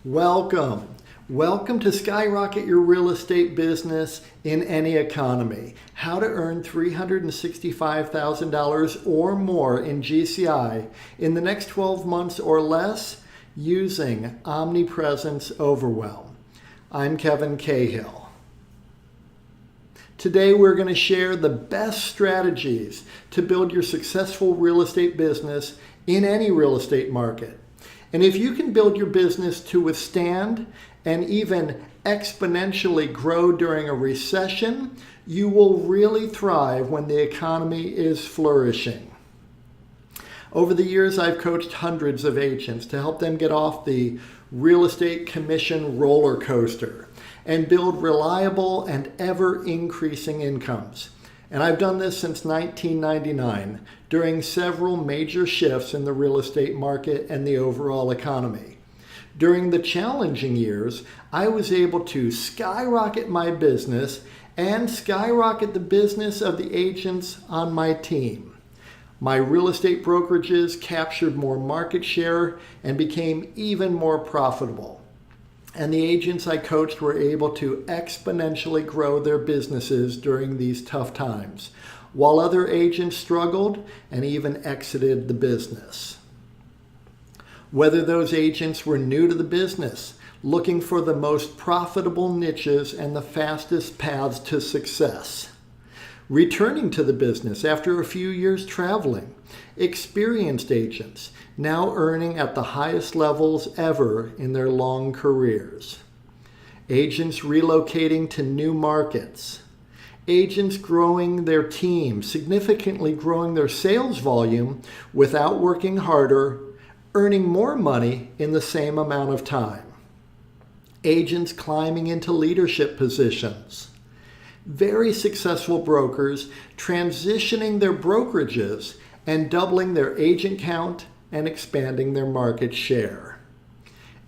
Welcome. Welcome to Skyrocket Your Real Estate Business in Any Economy. How to earn $365,000 or more in GCI in the next 12 months or less using Omnipresence Overwhelm. I'm Kevin Cahill. Today we're going to share the best strategies to build your successful real estate business in any real estate market. And if you can build your business to withstand and even exponentially grow during a recession, you will really thrive when the economy is flourishing. Over the years, I've coached hundreds of agents to help them get off the real estate commission roller coaster and build reliable and ever-increasing incomes. And I've done this since 1999 during several major shifts in the real estate market and the overall economy. During the challenging years, I was able to skyrocket my business and skyrocket the business of the agents on my team. My real estate brokerages captured more market share and became even more profitable. And the agents I coached were able to exponentially grow their businesses during these tough times, while other agents struggled and even exited the business. Whether those agents were new to the business, looking for the most profitable niches and the fastest paths to success, returning to the business after a few years traveling, experienced agents now earning at the highest levels ever in their long careers, agents relocating to new markets, agents growing their team, significantly growing their sales volume without working harder, earning more money in the same amount of time, agents climbing into leadership positions, very successful brokers transitioning their brokerages and doubling their agent count and expanding their market share.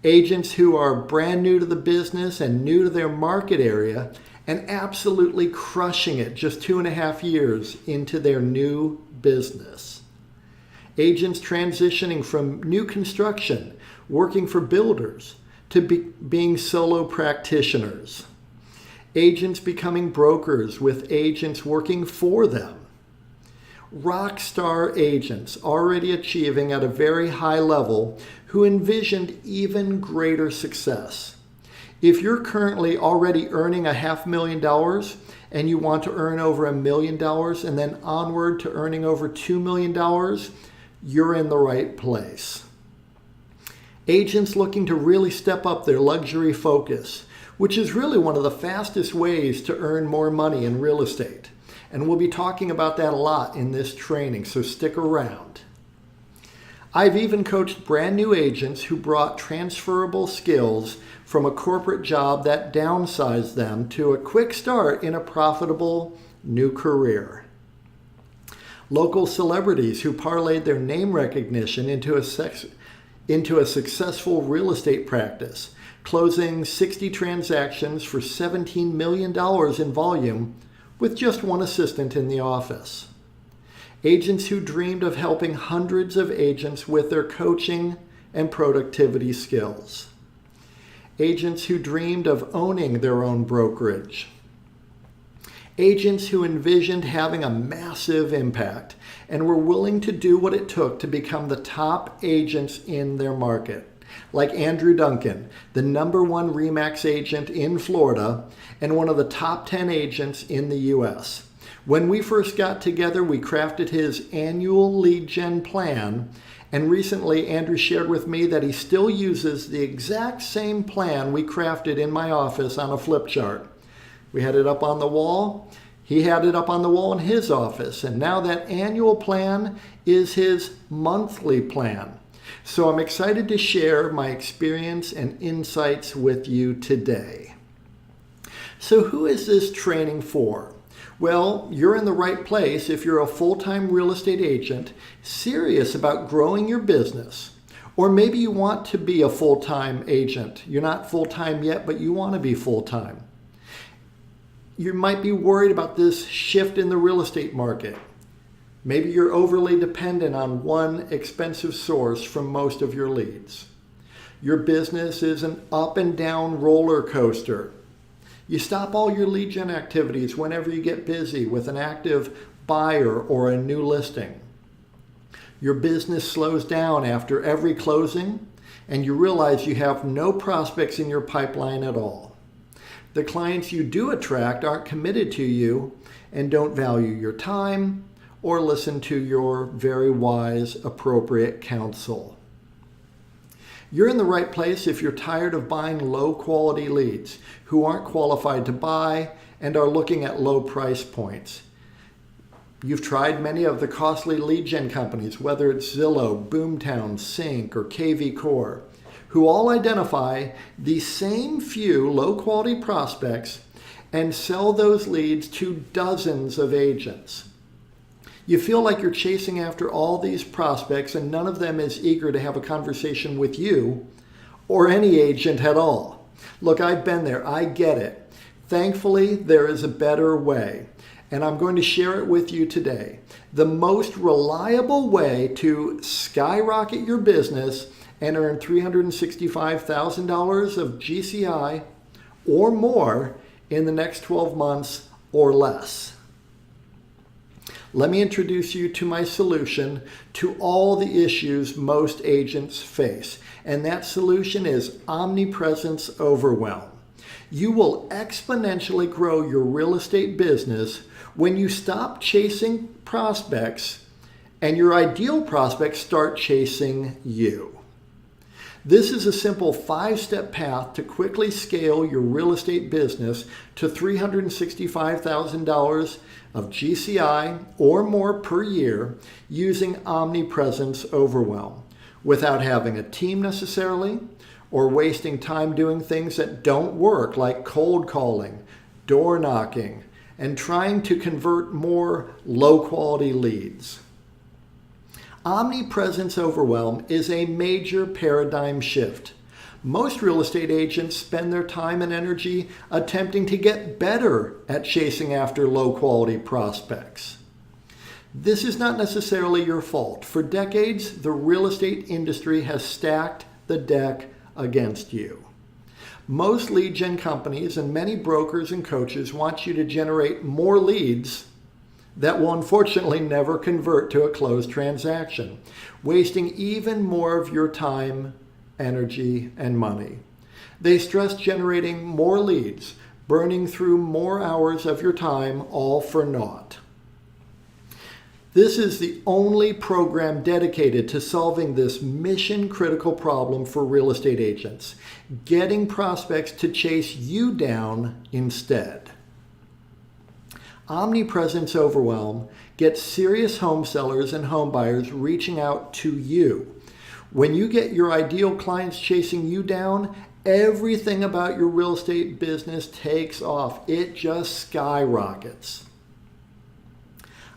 Agents who are brand new to the business and new to their market area and absolutely crushing it just 2.5 years into their new business. Agents transitioning from new construction, working for builders, to being solo practitioners. Agents becoming brokers with agents working for them. Rock star agents already achieving at a very high level who envisioned even greater success. If you're currently already earning $500,000 and you want to earn over $1 million and then onward to earning over $2 million, you're in the right place. Agents looking to really step up their luxury focus, which is really one of the fastest ways to earn more money in real estate. And we'll be talking about that a lot in this training, so stick around. I've even coached brand new agents who brought transferable skills from a corporate job that downsized them to a quick start in a profitable new career. Local celebrities who parlayed their name recognition into a successful real estate practice, closing 60 transactions for $17 million in volume with just one assistant in the office. Agents who dreamed of helping hundreds of agents with their coaching and productivity skills. Agents who dreamed of owning their own brokerage. Agents who envisioned having a massive impact and were willing to do what it took to become the top agents in their market. Like Andrew Duncan, the #1 RE/MAX agent in Florida and one of the top 10 agents in the US. When we first got together, we crafted his annual lead gen plan, and recently Andrew shared with me that he still uses the exact same plan we crafted in my office on a flip chart. We had it up on the wall. He had it up on the wall in his office, and now that annual plan is his monthly plan. So I'm excited to share my experience and insights with you today. So who is this training for? Well, you're in the right place if you're a full-time real estate agent serious about growing your business. Or maybe you want to be a full-time agent. You're not full-time yet, but you want to be full-time. You might be worried about this shift in the real estate market. Maybe you're overly dependent on one expensive source from most of your leads. Your business is an up and down roller coaster. You stop all your lead gen activities whenever you get busy with an active buyer or a new listing. Your business slows down after every closing, and you realize you have no prospects in your pipeline at all. The clients you do attract aren't committed to you and don't value your time or listen to your very wise, appropriate counsel. You're in the right place if you're tired of buying low-quality leads who aren't qualified to buy and are looking at low price points. You've tried many of the costly lead gen companies, whether it's Zillow, Boomtown, Sync, or KV Core, who all identify the same few low-quality prospects and sell those leads to dozens of agents. You feel like you're chasing after all these prospects and none of them is eager to have a conversation with you or any agent at all. Look, I've been there. I get it. Thankfully, there is a better way, and I'm going to share it with you today. The most reliable way to skyrocket your business and earn $365,000 of GCI or more in the next 12 months or less. Let me introduce you to my solution to all the issues most agents face, and that solution is Omnipresence Overwhelm. You will exponentially grow your real estate business when you stop chasing prospects and your ideal prospects start chasing you. This is a simple 5-step path to quickly scale your real estate business to $365,000 of GCI or more per year using Omnipresence Overwhelm without having a team necessarily or wasting time doing things that don't work like cold calling, door knocking, and trying to convert more low-quality leads. Omnipresence Overwhelm is a major paradigm shift. Most real estate agents spend their time and energy attempting to get better at chasing after low-quality prospects. This is not necessarily your fault. For decades, the real estate industry has stacked the deck against you. Most lead gen companies and many brokers and coaches want you to generate more leads that will unfortunately never convert to a closed transaction, wasting even more of your time, energy, and money. They stress generating more leads, burning through more hours of your time, all for naught. This is the only program dedicated to solving this mission-critical problem for real estate agents, getting prospects to chase you down instead. Omnipresence Overwhelm gets serious home sellers and home buyers reaching out to you. When you get your ideal clients chasing you down, everything about your real estate business takes off. It just skyrockets.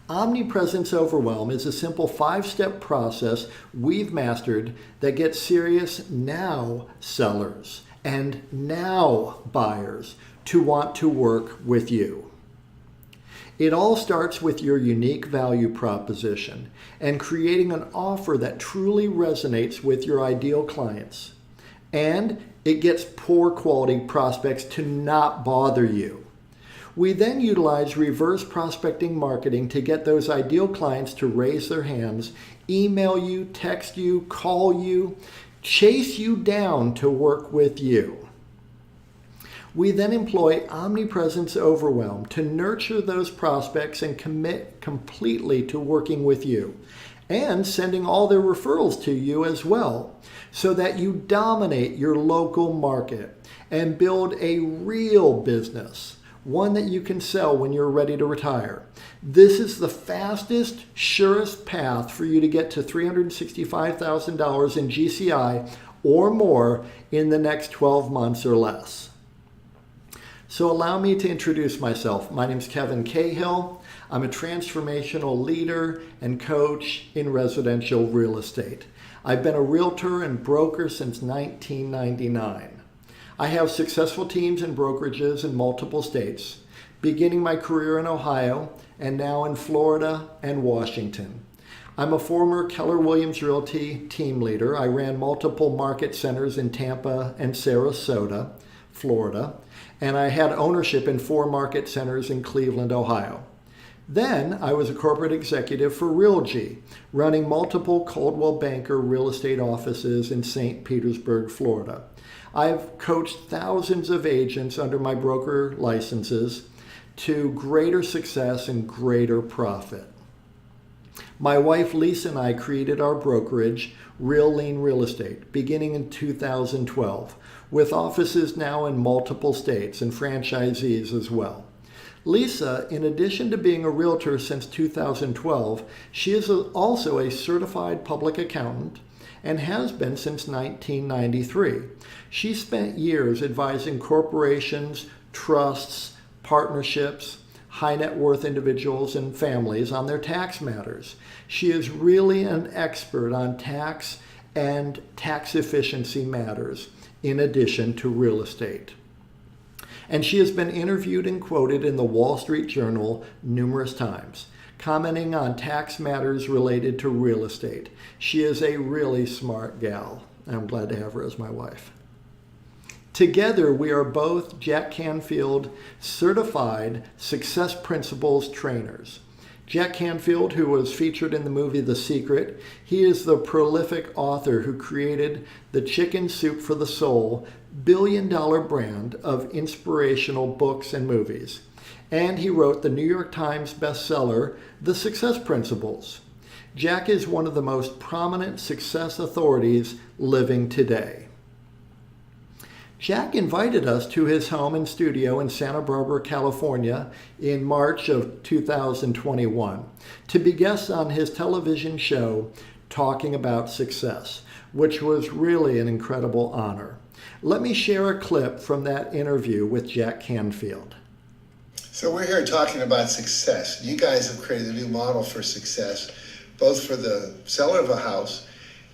Omnipresence Overwhelm is a simple 5-step process we've mastered that gets serious now sellers and now buyers to want to work with you. It all starts with your unique value proposition and creating an offer that truly resonates with your ideal clients. And it gets poor quality prospects to not bother you. We then utilize reverse prospecting marketing to get those ideal clients to raise their hands, email you, text you, call you, chase you down to work with you. We then employ Omnipresence Overwhelm to nurture those prospects and commit completely to working with you and sending all their referrals to you as well, so that you dominate your local market and build a real business, one that you can sell when you're ready to retire. This is the fastest, surest path for you to get to $365,000 in GCI or more in the next 12 months or less. So allow me to introduce myself. My name is Kevin Cahill. I'm a transformational leader and coach in residential real estate. I've been a realtor and broker since 1999. I have successful teams and brokerages in multiple states, beginning my career in Ohio and now in Florida and Washington. I'm a former Keller Williams Realty team leader. I ran multiple market centers in Tampa and Sarasota, Florida, and I had ownership in 4 market centers in Cleveland, Ohio. Then I was a corporate executive for Realgy, running multiple Coldwell Banker real estate offices in St. Petersburg, Florida. I've coached thousands of agents under my broker licenses to greater success and greater profit. My wife Lisa and I created our brokerage, Real Lean Real Estate, beginning in 2012, with offices now in multiple states and franchisees as well. Lisa, in addition to being a realtor since 2012, she is also a certified public accountant and has been since 1993. She spent years advising corporations, trusts, partnerships, high net worth individuals and families on their tax matters. She is really an expert on tax and tax efficiency matters, in addition to real estate. And she has been interviewed and quoted in the Wall Street Journal numerous times, commenting on tax matters related to real estate. She is a really smart gal. I'm glad to have her as my wife. Together, we are both Jack Canfield certified Success Principles trainers. Jack Canfield, who was featured in the movie The Secret, he is the prolific author who created the Chicken Soup for the Soul billion-dollar brand of inspirational books and movies. And he wrote the New York Times bestseller, The Success Principles. Jack is one of the most prominent success authorities living today. Jack invited us to his home and studio in Santa Barbara, California in March of 2021 to be guests on his television show Talking About Success, which was really an incredible honor. Let me share a clip from that interview with Jack Canfield. So we're here talking about success. You guys have created a new model for success, both for the seller of a house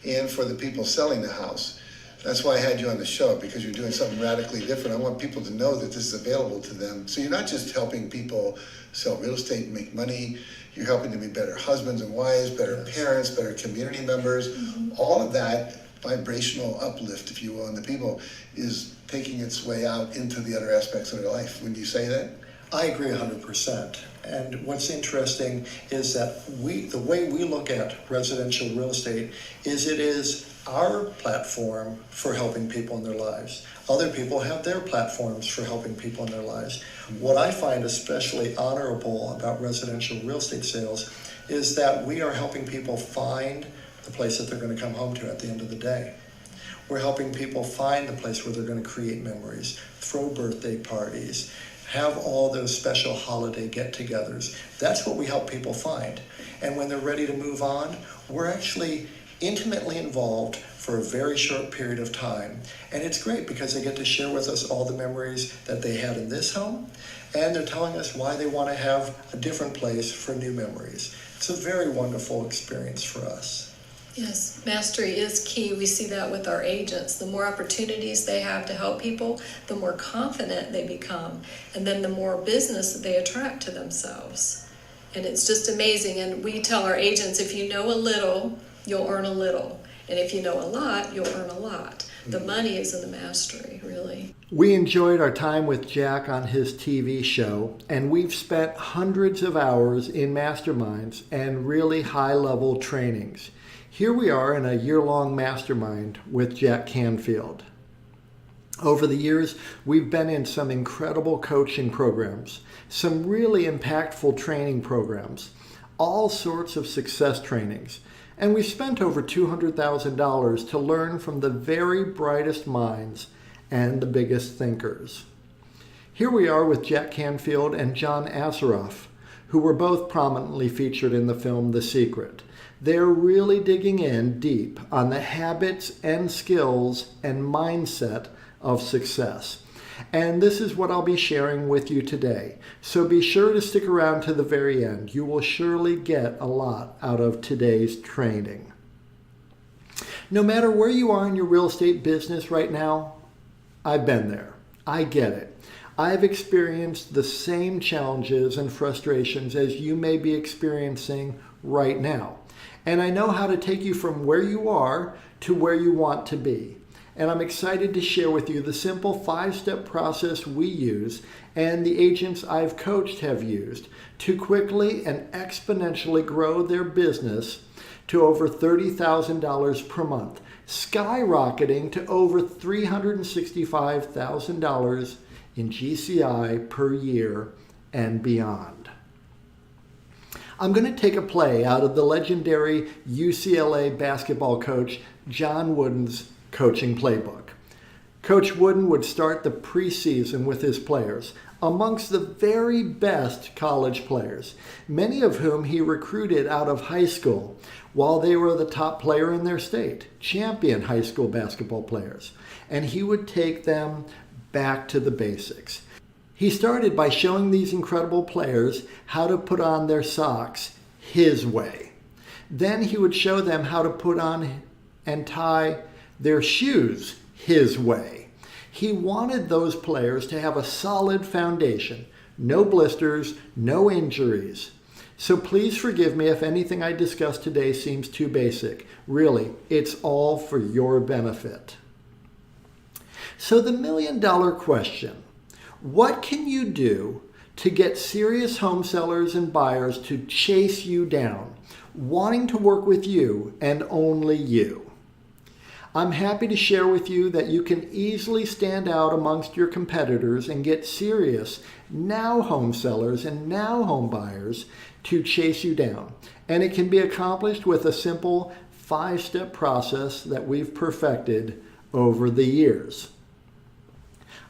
and for the people selling the house. That's why I had you on the show, because you're doing something radically different. I want people to know that this is available to them. So you're not just helping people sell real estate and make money. You're helping them be better husbands and wives, better parents, better community members. All of that vibrational uplift, if you will, in the people is taking its way out into the other aspects of their life. Wouldn't you say that? I agree 100%. And what's interesting is that the way we look at residential real estate is it is our platform for helping people in their lives. Other people have their platforms for helping people in their lives. What I find especially honorable about residential real estate sales is that we are helping people find the place that they're going to come home to at the end of the day. We're helping people find the place where they're going to create memories, throw birthday parties, have all those special holiday get-togethers. That's what we help people find. And when they're ready to move on, we're actually intimately involved for a very short period of time. And it's great because they get to share with us all the memories that they had in this home, and they're telling us why they want to have a different place for new memories. It's a very wonderful experience for us. Yes, mastery is key. We see that with our agents. The more opportunities they have to help people, the more confident they become, and then the more business that they attract to themselves. And it's just amazing. And we tell our agents, if you know a little, you'll earn a little. And if you know a lot, you'll earn a lot. The money is in the mastery, really. We enjoyed our time with Jack on his TV show, and we've spent hundreds of hours in masterminds and really high-level trainings. Here we are in a year-long mastermind with Jack Canfield. Over the years, we've been in some incredible coaching programs, some really impactful training programs, all sorts of success trainings. And we spent over $200,000 to learn from the very brightest minds and the biggest thinkers. Here we are with Jack Canfield and John Assaraf, who were both prominently featured in the film The Secret. They're really digging in deep on the habits and skills and mindset of success. And this is what I'll be sharing with you today. So be sure to stick around to the very end. You will surely get a lot out of today's training. No matter where you are in your real estate business right now, I've been there. I get it. I've experienced the same challenges and frustrations as you may be experiencing right now. And I know how to take you from where you are to where you want to be. And I'm excited to share with you the simple 5-step process we use and the agents I've coached have used to quickly and exponentially grow their business to over $30,000 per month, skyrocketing to over $365,000 in GCI per year and beyond. I'm going to take a play out of the legendary UCLA basketball coach John Wooden's coaching playbook. Coach Wooden would start the preseason with his players, amongst the very best college players, many of whom he recruited out of high school while they were the top player in their state, champion high school basketball players. And he would take them back to the basics. He started by showing these incredible players how to put on their socks his way. Then he would show them how to put on and tie their shoes his way. He wanted those players to have a solid foundation, no blisters, no injuries. So please forgive me if anything I discussed today seems too basic. Really, it's all for your benefit. So the million-dollar question, what can you do to get serious home sellers and buyers to chase you down, wanting to work with you and only you? I'm happy to share with you that you can easily stand out amongst your competitors and get serious now home sellers and now home buyers to chase you down. And it can be accomplished with a simple 5-step process that we've perfected over the years.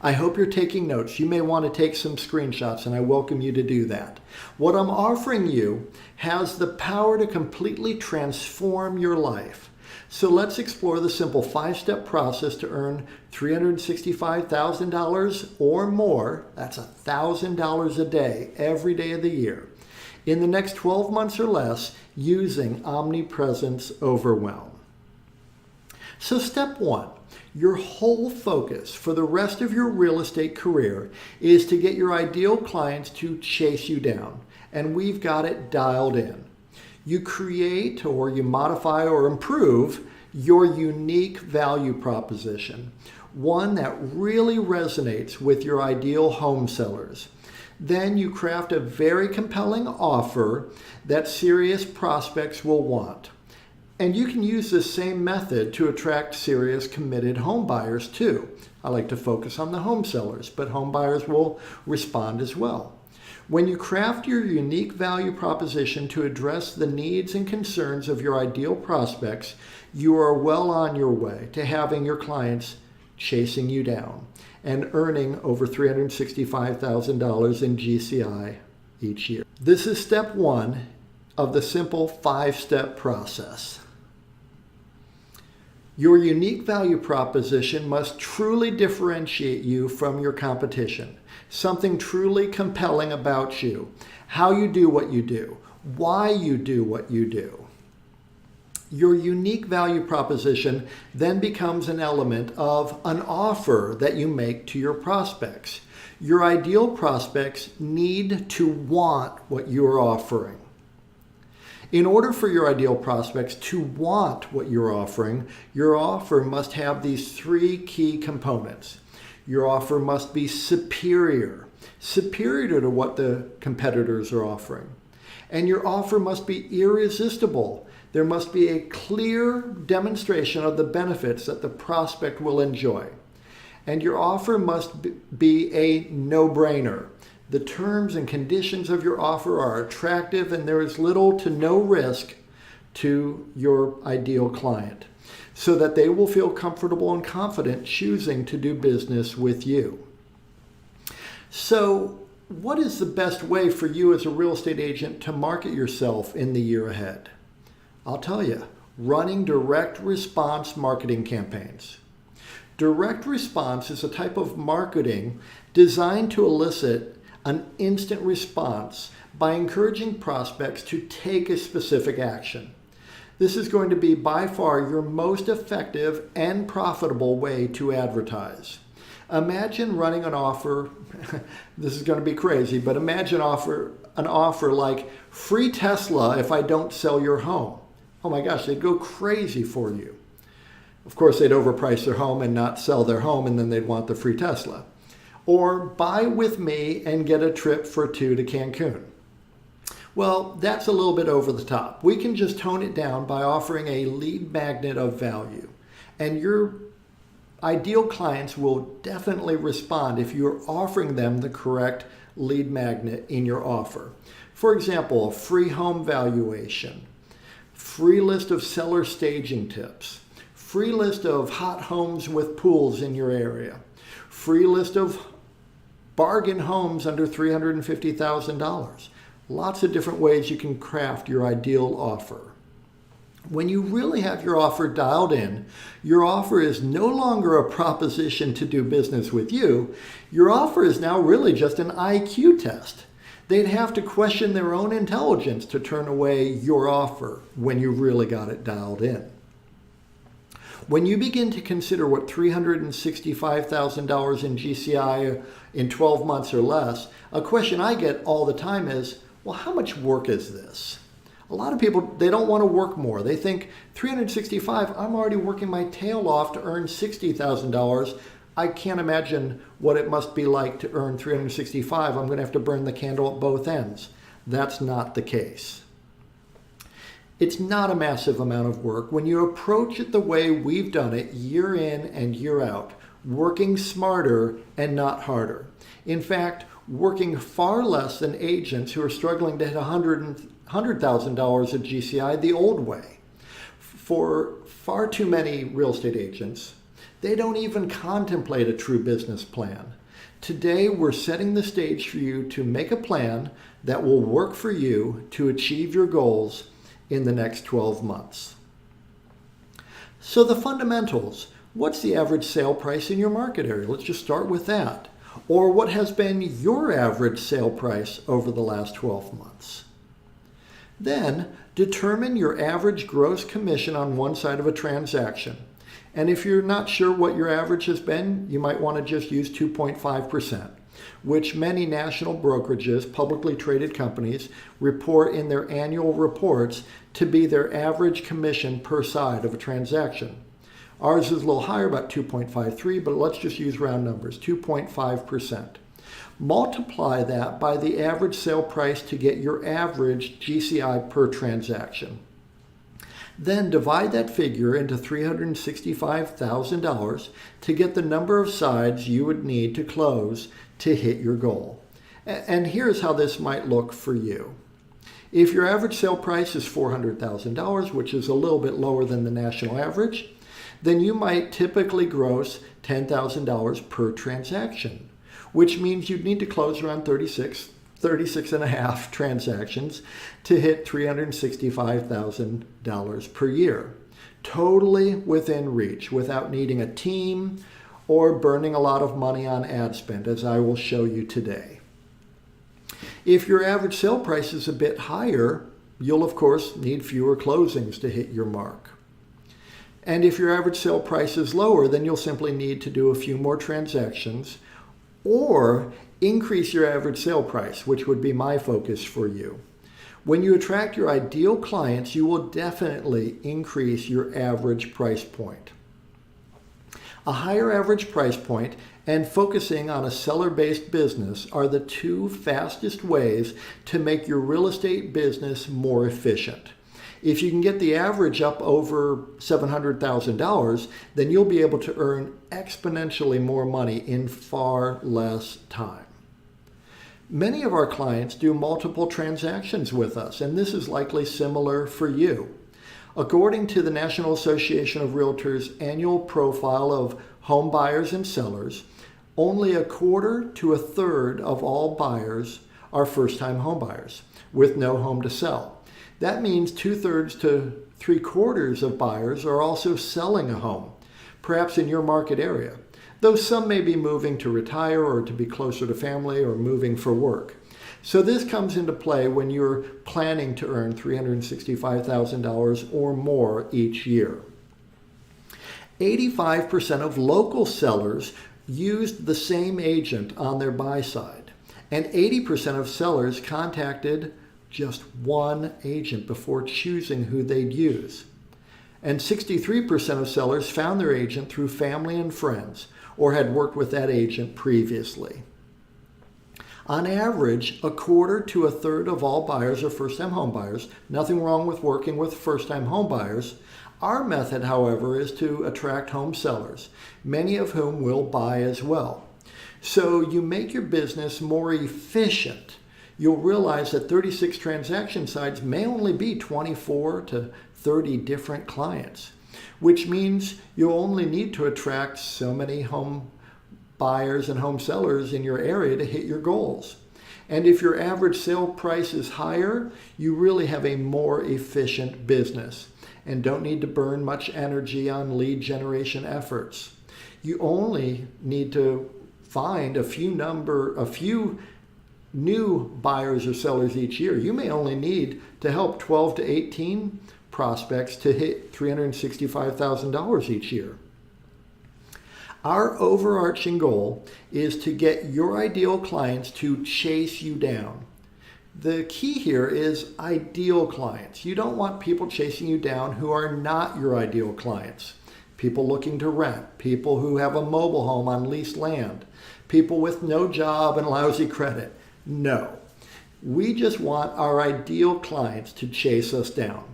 I hope you're taking notes. You may want to take some screenshots, and I welcome you to do that. What I'm offering you has the power to completely transform your life. So let's explore the simple 5-step process to earn $365,000 or more, that's $1,000 a day, every day of the year, in the next 12 months or less using Omnipresence Overwhelm. So step 1, your whole focus for the rest of your real estate career is to get your ideal clients to chase you down, and we've got it dialed in. You create or you modify or improve your unique value proposition, one that really resonates with your ideal home sellers. Then you craft a very compelling offer that serious prospects will want. And you can use this same method to attract serious committed home buyers too. I like to focus on the home sellers, but home buyers will respond as well. When you craft your unique value proposition to address the needs and concerns of your ideal prospects, you are well on your way to having your clients chasing you down and earning over $365,000 in GCI each year. This is step 1 of the simple 5-step process. Your unique value proposition must truly differentiate you from your competition. Something truly compelling about you, how you do what you do, why you do what you do. Your unique value proposition then becomes an element of an offer that you make to your prospects. Your ideal prospects need to want what you're offering. In order for your ideal prospects to want what you're offering, your offer must have these 3 key components. Your offer must be superior to what the competitors are offering. And your offer must be irresistible. There must be a clear demonstration of the benefits that the prospect will enjoy. And your offer must be a no-brainer. The terms and conditions of your offer are attractive and there is little to no risk to your ideal client, so that they will feel comfortable and confident choosing to do business with you. So, what is the best way for you as a real estate agent to market yourself in the year ahead? I'll tell you, running direct response marketing campaigns. Direct response is a type of marketing designed to elicit an instant response by encouraging prospects to take a specific action. This is going to be by far your most effective and profitable way to advertise. Imagine running an offer, this is going to be crazy, but imagine an offer like free Tesla if I don't sell your home. oh my gosh, they'd go crazy for you. Of course, they'd overprice their home and not sell their home, and then they'd want the free Tesla. Or buy with me and get a trip for 2 to Cancun. Well, that's a little bit over the top. We can just tone it down by offering a lead magnet of value. And your ideal clients will definitely respond if you're offering them the correct lead magnet in your offer. For example, a free home valuation, free list of seller staging tips, free list of hot homes with pools in your area, free list of bargain homes under $350,000. Lots of different ways you can craft your ideal offer. When you really have your offer dialed in, your offer is no longer a proposition to do business with you. Your offer is now really just an IQ test. They'd have to question their own intelligence to turn away your offer when you really got it dialed in. When you begin to consider what $365,000 in GCI in 12 months or less, a question I get all the time is, well, how much work is this? A lot of people, they don't want to work more. They think 365, I'm already working my tail off to earn $60,000. I can't imagine what it must be like to earn 365. I'm going to have to burn the candle at both ends. That's not the case. It's not a massive amount of work when you approach it the way we've done it year in and year out, working smarter and not harder. In fact, working far less than agents who are struggling to hit $100,000 of GCI the old way. For far too many real estate agents, they don't even contemplate a true business plan. Today, we're setting the stage for you to make a plan that will work for you to achieve your goals in the next 12 months. So the fundamentals, what's the average sale price in your market area? Let's just start with that. Or what has been your average sale price over the last 12 months? Then determine your average gross commission on one side of a transaction. And if you're not sure what your average has been, you might want to just use 2.5%. Which many national brokerages, publicly traded companies, report in their annual reports to be their average commission per side of a transaction. Ours is a little higher, about 2.53, but let's just use round numbers, 2.5%. Multiply that by the average sale price to get your average GCI per transaction. Then divide that figure into $365,000 to get the number of sides you would need to close to hit your goal. And here's how this might look for you. If your average sale price is $400,000, which is a little bit lower than the national average, then you might typically gross $10,000 per transaction, which means you'd need to close around 36 and a half transactions to hit $365,000 per year. Totally within reach, without needing a team or burning a lot of money on ad spend, as I will show you today. If your average sale price is a bit higher, you'll of course need fewer closings to hit your mark. And if your average sale price is lower, then you'll simply need to do a few more transactions or increase your average sale price, which would be my focus for you. When you attract your ideal clients, you will definitely increase your average price point. A higher average price point and focusing on a seller-based business are the two fastest ways to make your real estate business more efficient. If you can get the average up over $700,000, then you'll be able to earn exponentially more money in far less time. Many of our clients do multiple transactions with us, and this is likely similar for you. According to the National Association of Realtors annual profile of home buyers and sellers, only a quarter to a third of all buyers are first-time home buyers with no home to sell. That means 2/3 to 3/4 of buyers are also selling a home, perhaps in your market area, though some may be moving to retire or to be closer to family or moving for work. So this comes into play when you're planning to earn $365,000 or more each year. 85% of local sellers used the same agent on their buy side, and 80% of sellers contacted just one agent before choosing who they'd use. And 63% of sellers found their agent through family and friends or had worked with that agent previously. On average, a quarter to a third of all buyers are first-time home buyers. Nothing wrong with working with first-time home buyers. Our method, however, is to attract home sellers, many of whom will buy as well. So you make your business more efficient. You'll realize that 36 transaction sites may only be 24 to 30 different clients, which means you'll only need to attract so many home buyers and home sellers in your area to hit your goals. And if your average sale price is higher, you really have a more efficient business and don't need to burn much energy on lead generation efforts. You only need to find a few new buyers or sellers each year. You may only need to help 12 to 18 prospects to hit $365,000 each year. Our overarching goal is to get your ideal clients to chase you down. The key here is ideal clients. You don't want people chasing you down who are not your ideal clients. People looking to rent, people who have a mobile home on leased land, people with no job and lousy credit. No, we just want our ideal clients to chase us down.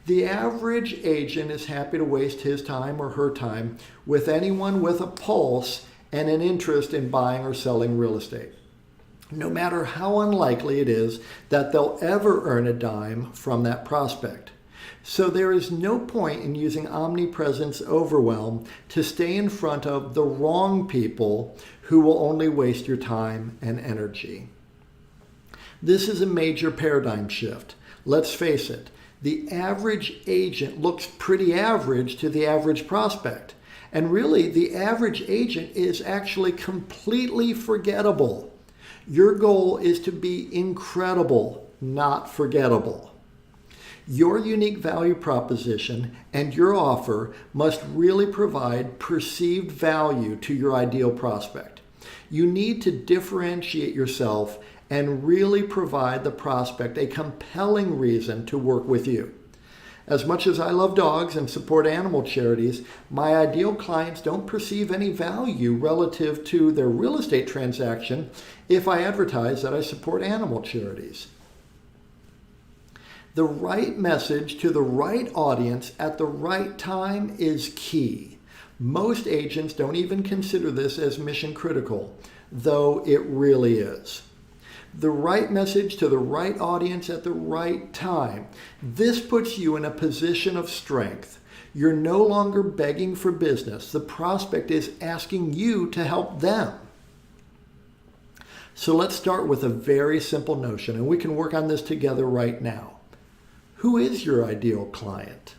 The average agent is happy to waste his time or her time with anyone with a pulse and an interest in buying or selling real estate, no matter how unlikely it is that they'll ever earn a dime from that prospect. So there is no point in using Omnipresence Overwhelm to stay in front of the wrong people who will only waste your time and energy. This is a major paradigm shift. Let's face it. The average agent looks pretty average to the average prospect. And really, the average agent is actually completely forgettable. Your goal is to be incredible, not forgettable. Your unique value proposition and your offer must really provide perceived value to your ideal prospect. You need to differentiate yourself and really provide the prospect a compelling reason to work with you. As much as I love dogs and support animal charities, my ideal clients don't perceive any value relative to their real estate transaction if I advertise that I support animal charities. The right message to the right audience at the right time is key. Most agents don't even consider this as mission critical, though it really is. The right message to the right audience at the right time. This puts you in a position of strength. You're no longer begging for business. The prospect is asking you to help them. So let's start with a very simple notion, and we can work on this together right now. Who is your ideal client?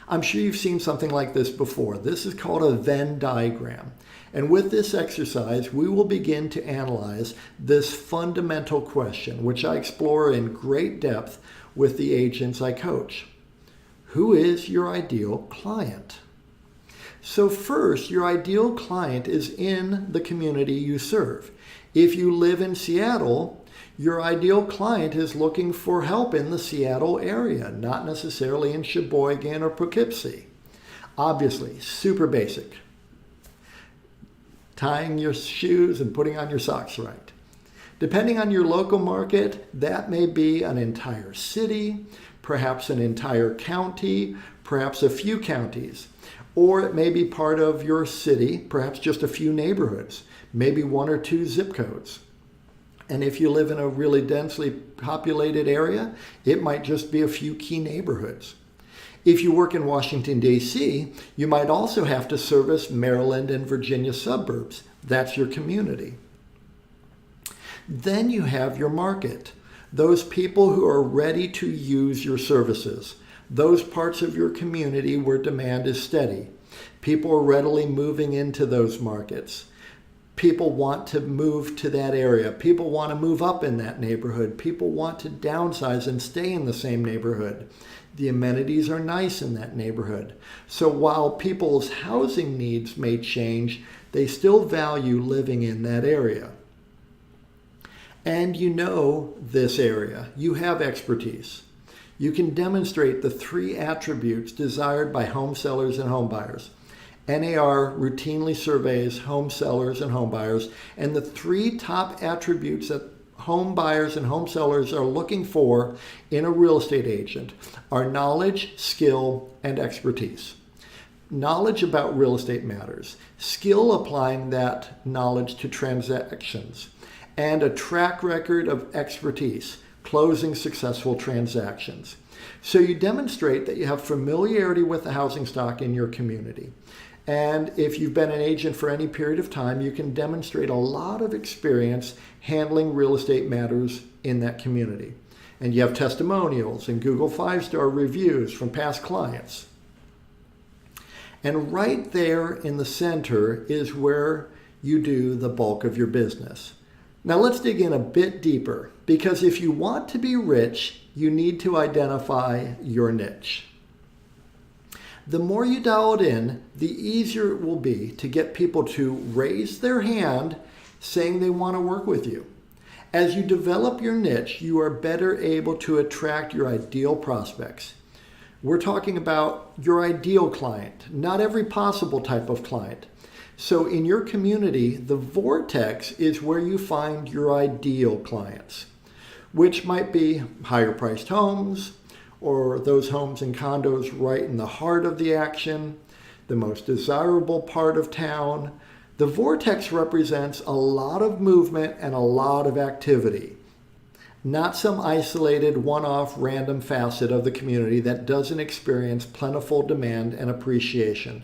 I'm sure you've seen something like this before. This is called a Venn diagram. And with this exercise, we will begin to analyze this fundamental question, which I explore in great depth with the agents I coach. Who is your ideal client? So first, your ideal client is in the community you serve. If you live in Seattle, your ideal client is looking for help in the Seattle area, not necessarily in Sheboygan or Poughkeepsie. Obviously, super basic. Tying your shoes and putting on your socks right. Depending on your local market, that may be an entire city, perhaps an entire county, perhaps a few counties, or it may be part of your city, perhaps just a few neighborhoods, maybe one or two zip codes. And if you live in a really densely populated area, it might just be a few key neighborhoods. If you work in Washington, D.C., you might also have to service Maryland and Virginia suburbs. That's your community. Then you have your market, those people who are ready to use your services, those parts of your community where demand is steady. People are readily moving into those markets. People want to move to that area. People want to move up in that neighborhood. People want to downsize and stay in the same neighborhood. The amenities are nice in that neighborhood. So while people's housing needs may change, they still value living in that area. and you know this area. You have expertise. You can demonstrate the 3 attributes desired by home sellers and home buyers. NAR routinely surveys home sellers and home buyers, and the 3 top attributes that home buyers and home sellers are looking for in a real estate agent are knowledge, skill, and expertise. Knowledge about real estate matters, skill applying that knowledge to transactions, and a track record of expertise, closing successful transactions. So you demonstrate that you have familiarity with the housing stock in your community. And if you've been an agent for any period of time, you can demonstrate a lot of experience handling real estate matters in that community. And you have testimonials and Google 5-star reviews from past clients. And right there in the center is where you do the bulk of your business. Now let's dig in a bit deeper, because if you want to be rich, you need to identify your niche. The more you dial it in, the easier it will be to get people to raise their hand saying they want to work with you. As you develop your niche, you are better able to attract your ideal prospects. We're talking about your ideal client, not every possible type of client. So in your community, the vortex is where you find your ideal clients, which might be higher priced homes, or those homes and condos right in the heart of the action, the most desirable part of town. The vortex represents a lot of movement and a lot of activity, not some isolated one-off random facet of the community that doesn't experience plentiful demand and appreciation.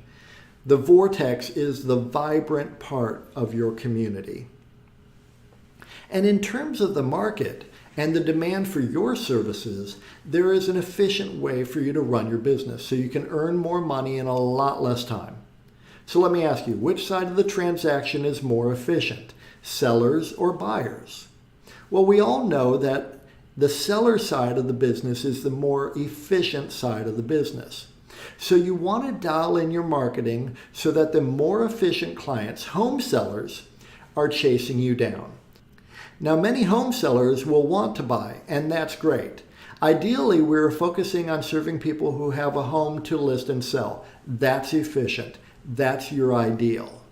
The vortex is the vibrant part of your community. And in terms of the market and the demand for your services, there is an efficient way for you to run your business so you can earn more money in a lot less time. So let me ask you, which side of the transaction is more efficient, sellers or buyers? Well, we all know that the seller side of the business is the more efficient side of the business. So you want to dial in your marketing so that the more efficient clients, home sellers, are chasing you down. Now, many home sellers will want to buy, and that's great. Ideally, we're focusing on serving people who have a home to list and sell. That's efficient. That's your ideal.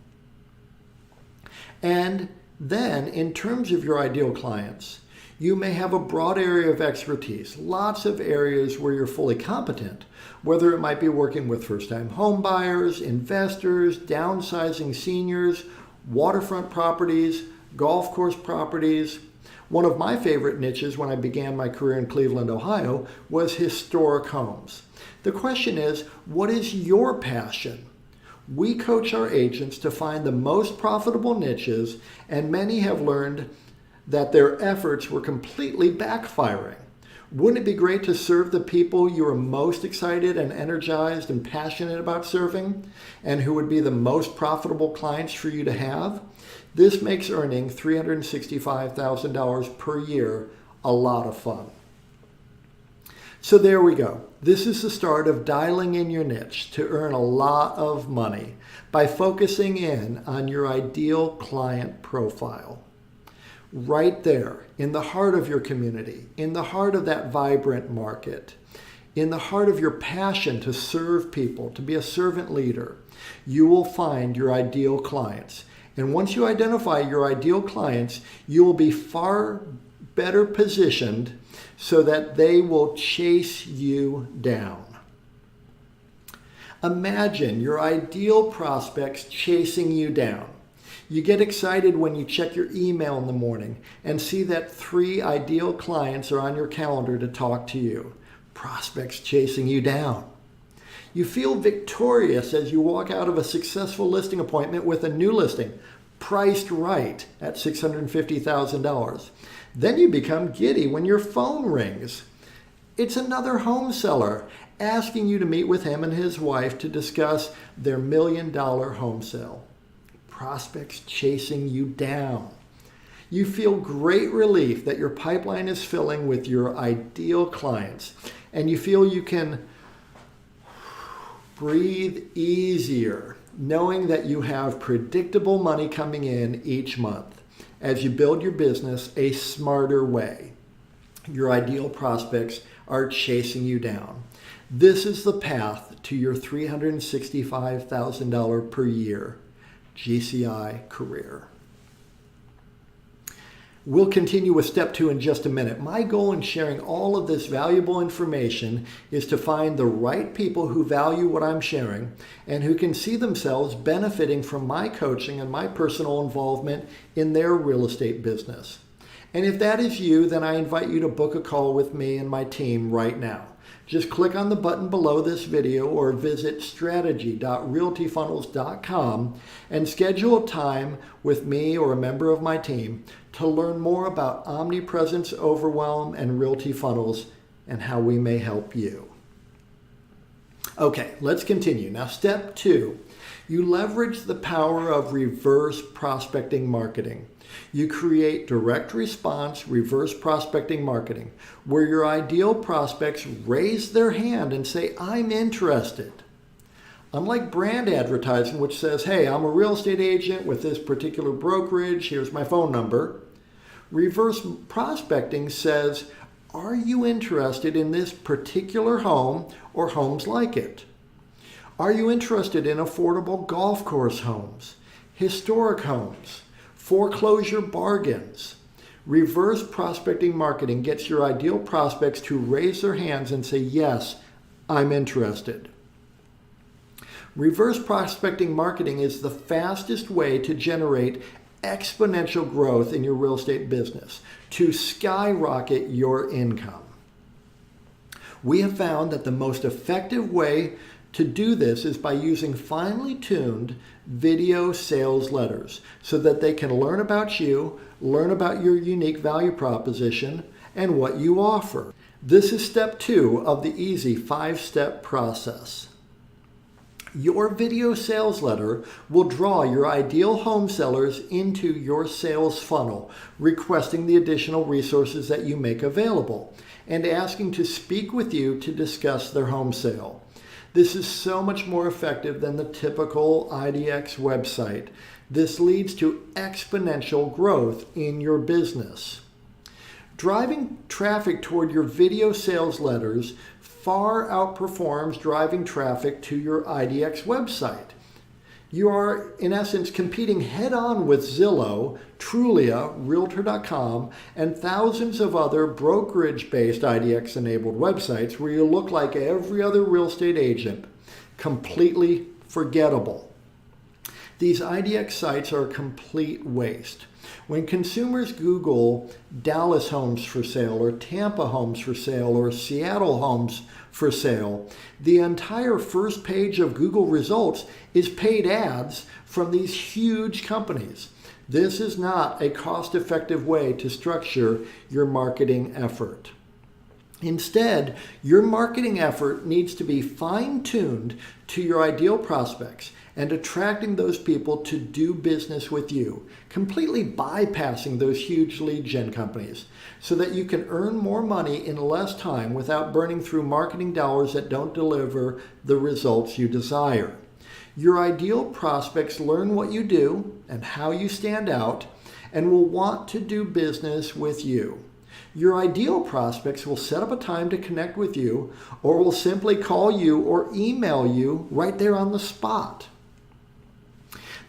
And then, in terms of your ideal clients, you may have a broad area of expertise, lots of areas where you're fully competent, whether it might be working with first-time home buyers, investors, downsizing seniors, waterfront properties, golf course properties. One of my favorite niches when I began my career in Cleveland, Ohio, was historic homes. The question is, what is your passion? We coach our agents to find the most profitable niches, and many have learned that their efforts were completely backfiring. Wouldn't it be great to serve the people you are most excited and energized and passionate about serving, and who would be the most profitable clients for you to have? This makes earning $365,000 per year a lot of fun. So there we go. This is the start of dialing in your niche to earn a lot of money by focusing in on your ideal client profile. Right there, in the heart of your community, in the heart of that vibrant market, in the heart of your passion to serve people, to be a servant leader, you will find your ideal clients. And once you identify your ideal clients, you will be far better positioned so that they will chase you down. Imagine your ideal prospects chasing you down. You get excited when you check your email in the morning and see that 3 ideal clients are on your calendar to talk to you. Prospects chasing you down. You feel victorious as you walk out of a successful listing appointment with a new listing, priced right at $650,000. Then you become giddy when your phone rings. It's another home seller asking you to meet with him and his wife to discuss their $1 million home sale. Prospects chasing you down. You feel great relief that your pipeline is filling with your ideal clients, and you feel you can breathe easier knowing that you have predictable money coming in each month. as you build your business a smarter way. Your ideal prospects are chasing you down. This is the path to your $365,000 per year GCI career. We'll continue with step 2 in just a minute. My goal in sharing all of this valuable information is to find the right people who value what I'm sharing and who can see themselves benefiting from my coaching and my personal involvement in their real estate business. And if that is you, then I invite you to book a call with me and my team right now. Just click on the button below this video or visit strategy.realtyfunnels.com and schedule a time with me or a member of my team to learn more about Omnipresence Overwhelm and Realty Funnels and how we may help you. Okay, let's continue. Now, step 2, you leverage the power of reverse prospecting marketing. You create direct response reverse prospecting marketing, where your ideal prospects raise their hand and say, I'm interested. Unlike brand advertising, which says, hey, I'm a real estate agent with this particular brokerage, here's my phone number. Reverse prospecting says, are you interested in this particular home or homes like it? Are you interested in affordable golf course homes, historic homes, foreclosure bargains? Reverse prospecting marketing gets your ideal prospects to raise their hands and say, yes, I'm interested. Reverse prospecting marketing is the fastest way to generate exponential growth in your real estate business, to skyrocket your income. We have found that the most effective way to do this is by using finely tuned video sales letters so that they can learn about you, learn about your unique value proposition, and what you offer. This is step 2 of the easy 5-step process. Your video sales letter will draw your ideal home sellers into your sales funnel, requesting the additional resources that you make available and asking to speak with you to discuss their home sale. This is so much more effective than the typical IDX website. This leads to exponential growth in your business. Driving traffic toward your video sales letters far outperforms driving traffic to your IDX website. You are, in essence, competing head-on with Zillow, Trulia, Realtor.com, and thousands of other brokerage-based IDX-enabled websites where you look like every other real estate agent, completely forgettable. These IDX sites are a complete waste. When consumers Google Dallas homes for sale or Tampa homes for sale or Seattle homes for sale, the entire first page of Google results is paid ads from these huge companies. This is not a cost-effective way to structure your marketing effort. Instead, your marketing effort needs to be fine-tuned to your ideal prospects and attracting those people to do business with you, completely bypassing those huge lead gen companies so that you can earn more money in less time without burning through marketing dollars that don't deliver the results you desire. Your ideal prospects learn what you do and how you stand out and will want to do business with you. Your ideal prospects will set up a time to connect with you or will simply call you or email you right there on the spot.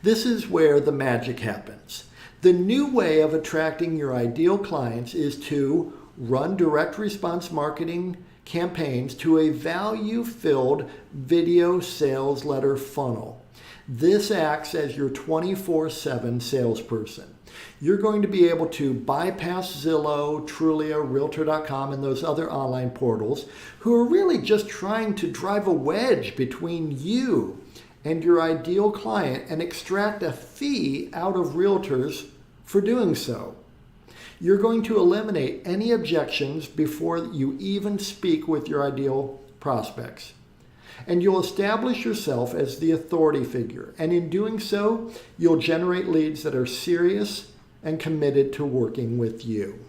This is where the magic happens. The new way of attracting your ideal clients is to run direct response marketing campaigns to a value-filled video sales letter funnel. This acts as your 24/7 salesperson. You're going to be able to bypass Zillow, Trulia, Realtor.com, and those other online portals who are really just trying to drive a wedge between you and your ideal client and extract a fee out of realtors for doing so. You're going to eliminate any objections before you even speak with your ideal prospects. And you'll establish yourself as the authority figure. And in doing so, you'll generate leads that are serious and committed to working with you.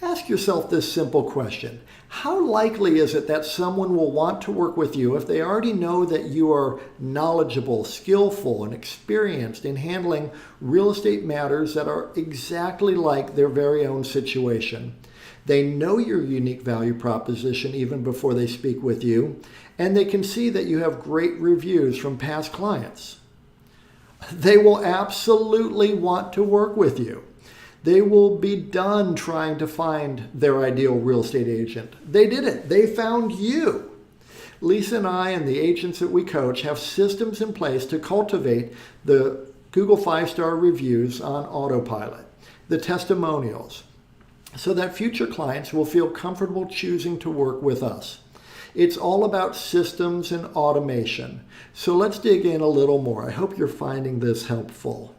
Ask yourself this simple question. How likely is it that someone will want to work with you if they already know that you are knowledgeable, skillful, and experienced in handling real estate matters that are exactly like their very own situation? They know your unique value proposition even before they speak with you, and they can see that you have great reviews from past clients. They will absolutely want to work with you. They will be done trying to find their ideal real estate agent. They did it. They found you. Lisa and I and the agents that we coach have systems in place to cultivate the Google 5-star reviews on autopilot, the testimonials, so that future clients will feel comfortable choosing to work with us. It's all about systems and automation. So let's dig in a little more. I hope you're finding this helpful.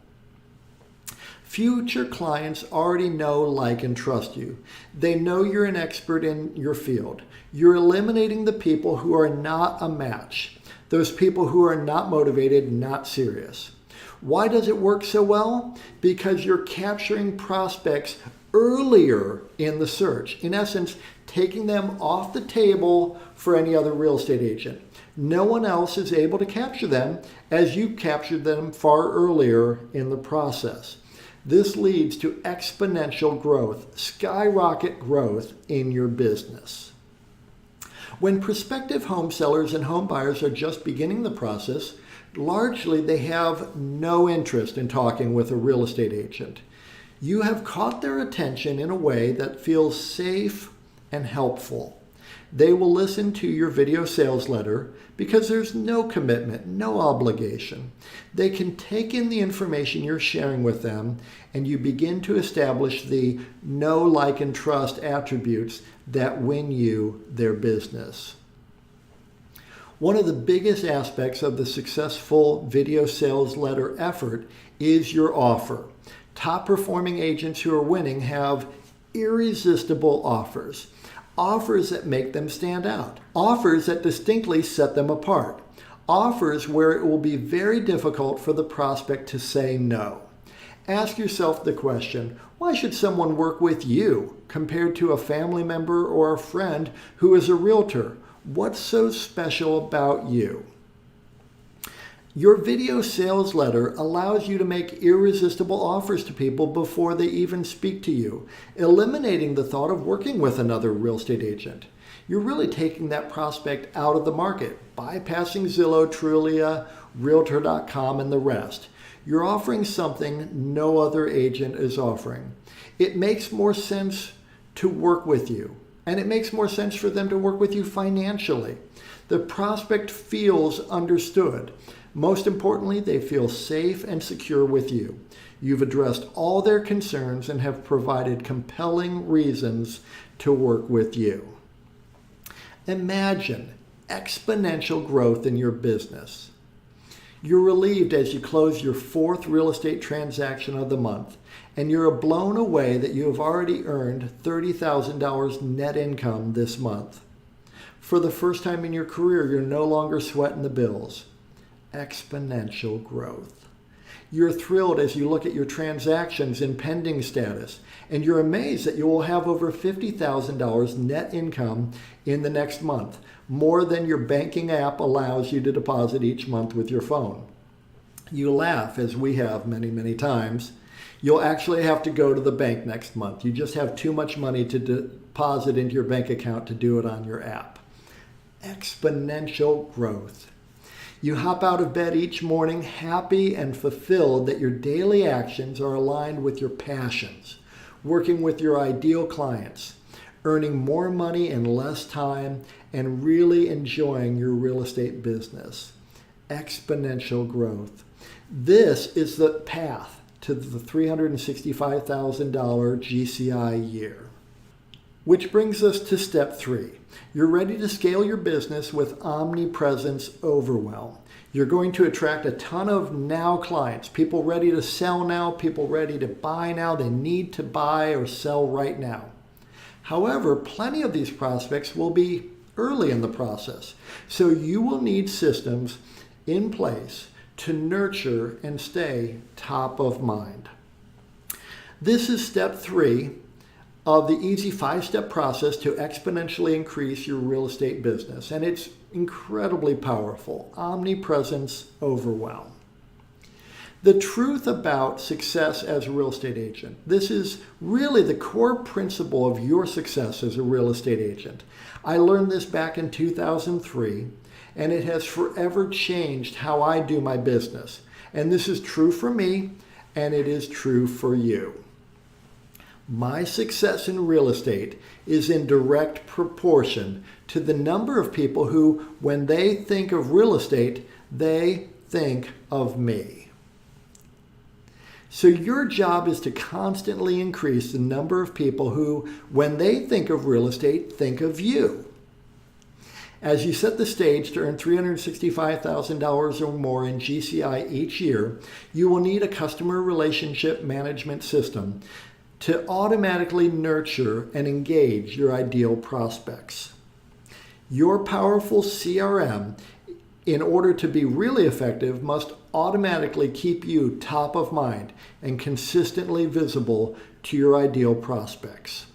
Future clients already know, like, and trust you. They know you're an expert in your field. You're eliminating the people who are not a match, those people who are not motivated, not serious. Why does it work so well? Because you're capturing prospects earlier in the search. In essence, taking them off the table for any other real estate agent. No one else is able to capture them as you captured them far earlier in the process. This leads to exponential growth, skyrocket growth in your business. When prospective home sellers and home buyers are just beginning the process, largely they have no interest in talking with a real estate agent. You have caught their attention in a way that feels safe and helpful. They will listen to your video sales letter because there's no commitment, no obligation. They can take in the information you're sharing with them, and you begin to establish the know, like, and trust attributes that win you their business. One of the biggest aspects of the successful video sales letter effort is your offer. Top performing agents who are winning have irresistible offers. Offers that make them stand out. Offers that distinctly set them apart. Offers where it will be very difficult for the prospect to say no. Ask yourself the question, why should someone work with you compared to a family member or a friend who is a realtor? What's so special about you? Your video sales letter allows you to make irresistible offers to people before they even speak to you, eliminating the thought of working with another real estate agent. You're really taking that prospect out of the market, bypassing Zillow, Trulia, Realtor.com, and the rest. You're offering something no other agent is offering. It makes more sense to work with you, and it makes more sense for them to work with you financially. The prospect feels understood. Most importantly, they feel safe and secure with you. You've addressed all their concerns and have provided compelling reasons to work with you. Imagine exponential growth in your business. You're relieved as you close your 4th real estate transaction of the month, and you're blown away that you have already earned $30,000 net income this month. For the first time in your career, you're no longer sweating the bills. Exponential growth. You're thrilled as you look at your transactions in pending status, and you're amazed that you will have over $50,000 net income in the next month, more than your banking app allows you to deposit each month with your phone. You laugh, as we have many, many times. You'll actually have to go to the bank next month. You just have too much money to deposit into your bank account to do it on your app. Exponential growth. You hop out of bed each morning happy and fulfilled that your daily actions are aligned with your passions, working with your ideal clients, earning more money in less time, and really enjoying your real estate business. Exponential growth. This is the path to the $365,000 GCI year. Which brings us to step 3. You're ready to scale your business with Omnipresence Overwhelm. You're going to attract a ton of now clients, people ready to sell now, people ready to buy now. They need to buy or sell right now. However, plenty of these prospects will be early in the process. So you will need systems in place to nurture and stay top of mind. This is step 3 of the easy 5-step process to exponentially increase your real estate business. And it's incredibly powerful. Omnipresence Overwhelm. The truth about success as a real estate agent. This is really the core principle of your success as a real estate agent. I learned this back in 2003, and it has forever changed how I do my business. And this is true for me, and it is true for you. My success in real estate is in direct proportion to the number of people who, when they think of real estate, they think of me. So your job is to constantly increase the number of people who, when they think of real estate, think of you. As you set the stage to earn $365,000 or more in GCI each year, you will need a customer relationship management system to automatically nurture and engage your ideal prospects. Your powerful CRM, in order to be really effective, must automatically keep you top of mind and consistently visible to your ideal prospects.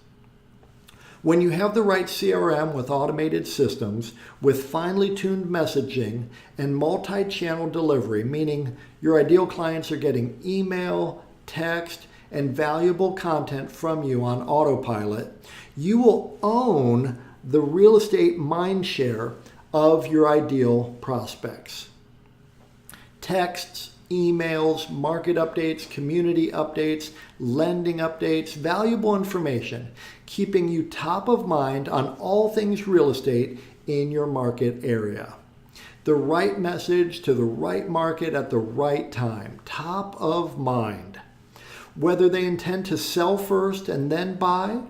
When you have the right CRM with automated systems, with finely tuned messaging and multi-channel delivery, meaning your ideal clients are getting email, text, and valuable content from you on autopilot, you will own the real estate mindshare of your ideal prospects. Texts, emails, market updates, community updates, lending updates, valuable information, keeping you top of mind on all things real estate in your market area. The right message to the right market at the right time, top of mind. Whether they intend to sell first and then buy,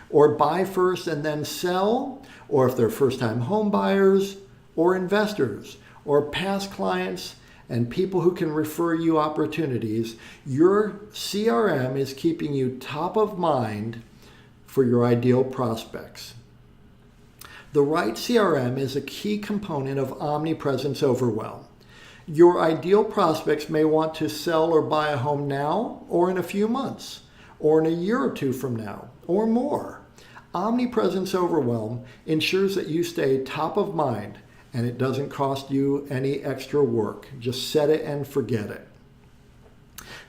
or buy first and then sell, or if they're first-time home buyers, or investors, or past clients, and people who can refer you opportunities, your CRM is keeping you top of mind for your ideal prospects. The right CRM is a key component of Omnipresence Overwhelm. Your ideal prospects may want to sell or buy a home now, or in a few months, or in a year or two from now, or more. Omnipresence Overwhelm ensures that you stay top of mind, and it doesn't cost you any extra work. Just set it and forget it.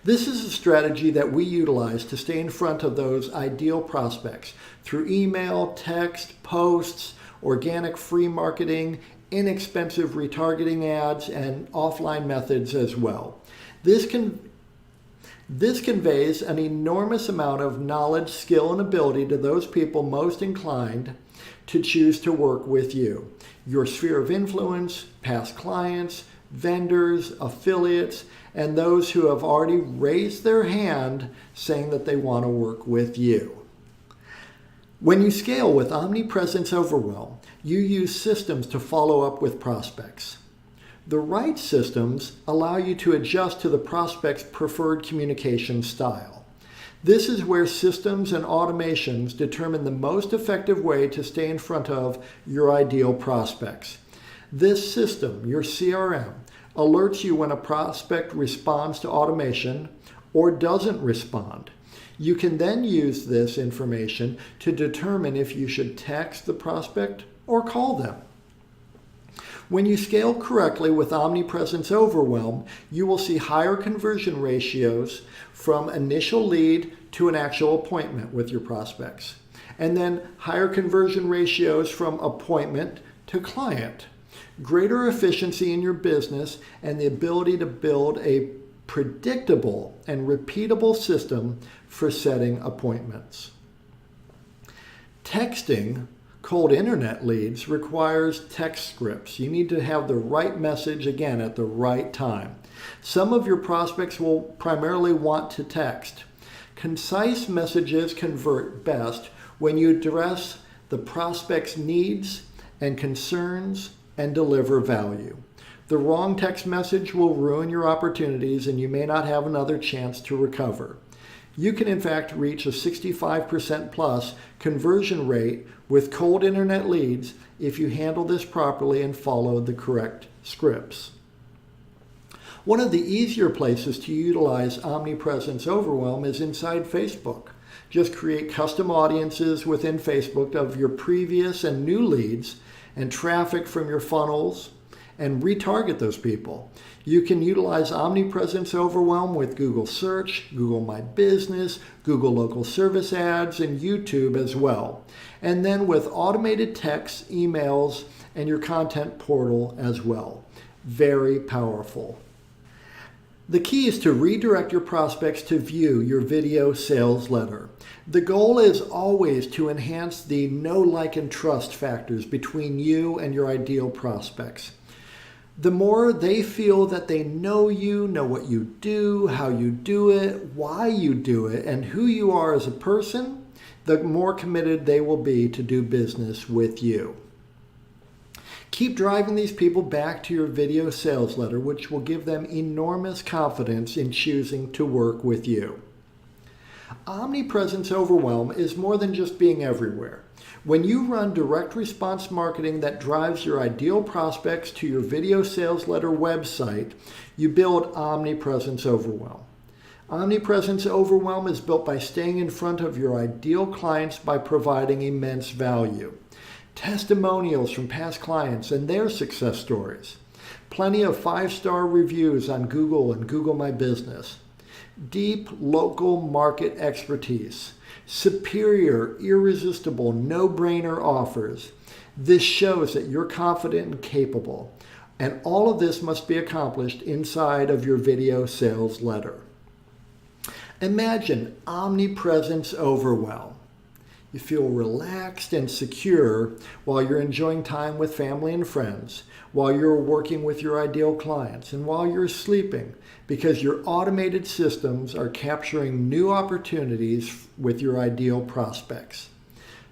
This is a strategy that we utilize to stay in front of those ideal prospects through email, text, posts, organic free marketing, inexpensive retargeting ads, and offline methods as well. This conveys an enormous amount of knowledge, skill, and ability to those people most inclined to choose to work with you. Your sphere of influence, past clients, vendors, affiliates, and those who have already raised their hand saying that they want to work with you. When you scale with Omnipresence Overwhelm, you use systems to follow up with prospects. The right systems allow you to adjust to the prospect's preferred communication style. This is where systems and automations determine the most effective way to stay in front of your ideal prospects. This system, your CRM, alerts you when a prospect responds to automation or doesn't respond. You can then use this information to determine if you should text the prospect or call them. When you scale correctly with Omnipresence Overwhelm, you will see higher conversion ratios from initial lead to an actual appointment with your prospects, and then higher conversion ratios from appointment to client, greater efficiency in your business, and the ability to build a predictable and repeatable system for setting appointments. Texting cold internet leads requires text scripts. You need to have the right message again at the right time. Some of your prospects will primarily want to text. Concise messages convert best when you address the prospect's needs and concerns and deliver value. The wrong text message will ruin your opportunities and you may not have another chance to recover. You can in fact reach a 65% plus conversion rate with cold internet leads if you handle this properly and follow the correct scripts. One of the easier places to utilize Omnipresence Overwhelm is inside Facebook. Just create custom audiences within Facebook of your previous and new leads and traffic from your funnels and retarget those people. You can utilize Omnipresence Overwhelm with Google Search, Google My Business, Google Local Service Ads, and YouTube as well. And then with automated texts, emails, and your content portal as well. Very powerful. The key is to redirect your prospects to view your video sales letter. The goal is always to enhance the know, like, and trust factors between you and your ideal prospects. The more they feel that they know you, know what you do, how you do it, why you do it, and who you are as a person, the more committed they will be to do business with you. Keep driving these people back to your video sales letter, which will give them enormous confidence in choosing to work with you. Omnipresence Overwhelm is more than just being everywhere. When you run direct response marketing that drives your ideal prospects to your video sales letter website, you build Omnipresence Overwhelm. Omnipresence Overwhelm is built by staying in front of your ideal clients by providing immense value. Testimonials from past clients and their success stories. Plenty of 5-star reviews on Google and Google My Business. Deep local market expertise. Superior, irresistible, no-brainer offers. This shows that you're confident and capable. And all of this must be accomplished inside of your video sales letter. Imagine Omnipresence Overwhelm. You feel relaxed and secure while you're enjoying time with family and friends, while you're working with your ideal clients, and while you're sleeping, because your automated systems are capturing new opportunities with your ideal prospects.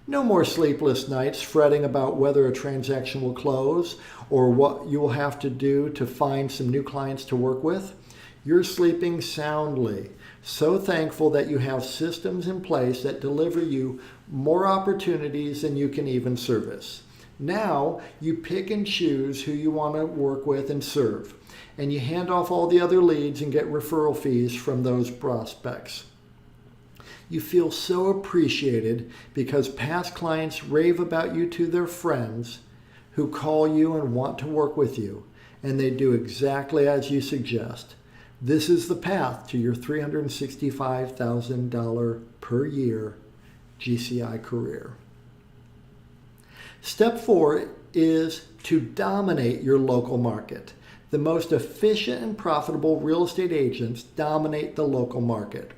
No more sleepless nights fretting about whether a transaction will close or what you will have to do to find some new clients to work with. You're sleeping soundly, so thankful that you have systems in place that deliver you more opportunities than you can even service. Now you pick and choose who you want to work with and serve, and you hand off all the other leads and get referral fees from those prospects. You feel so appreciated because past clients rave about you to their friends who call you and want to work with you, and they do exactly as you suggest. This is the path to your $365,000 per year GCI career. Step 4 is to dominate your local market. The most efficient and profitable real estate agents dominate the local market.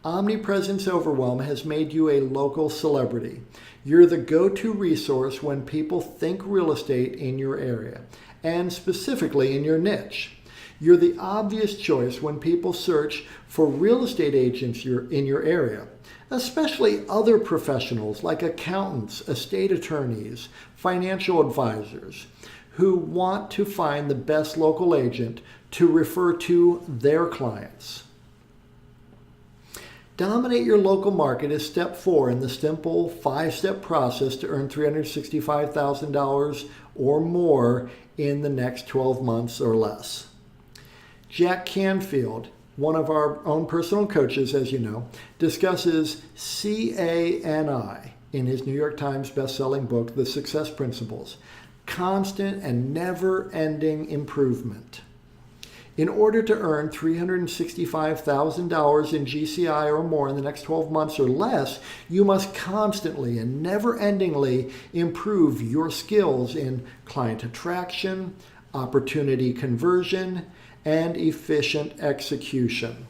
Omnipresence Overwhelm has made you a local celebrity. You're the go-to resource when people think real estate in your area, and specifically in your niche. You're the obvious choice when people search for real estate agents in your area, especially other professionals like accountants, estate attorneys, financial advisors, who want to find the best local agent to refer to their clients. Dominate your local market is step 4 in the simple 5-step process to earn $365,000 or more in the next 12 months or less. Jack Canfield, one of our own personal coaches, as you know, discusses CANI in his New York Times best-selling book, The Success Principles, constant and never-ending improvement. In order to earn $365,000 in GCI or more in the next 12 months or less, you must constantly and never-endingly improve your skills in client attraction, opportunity conversion, and efficient execution.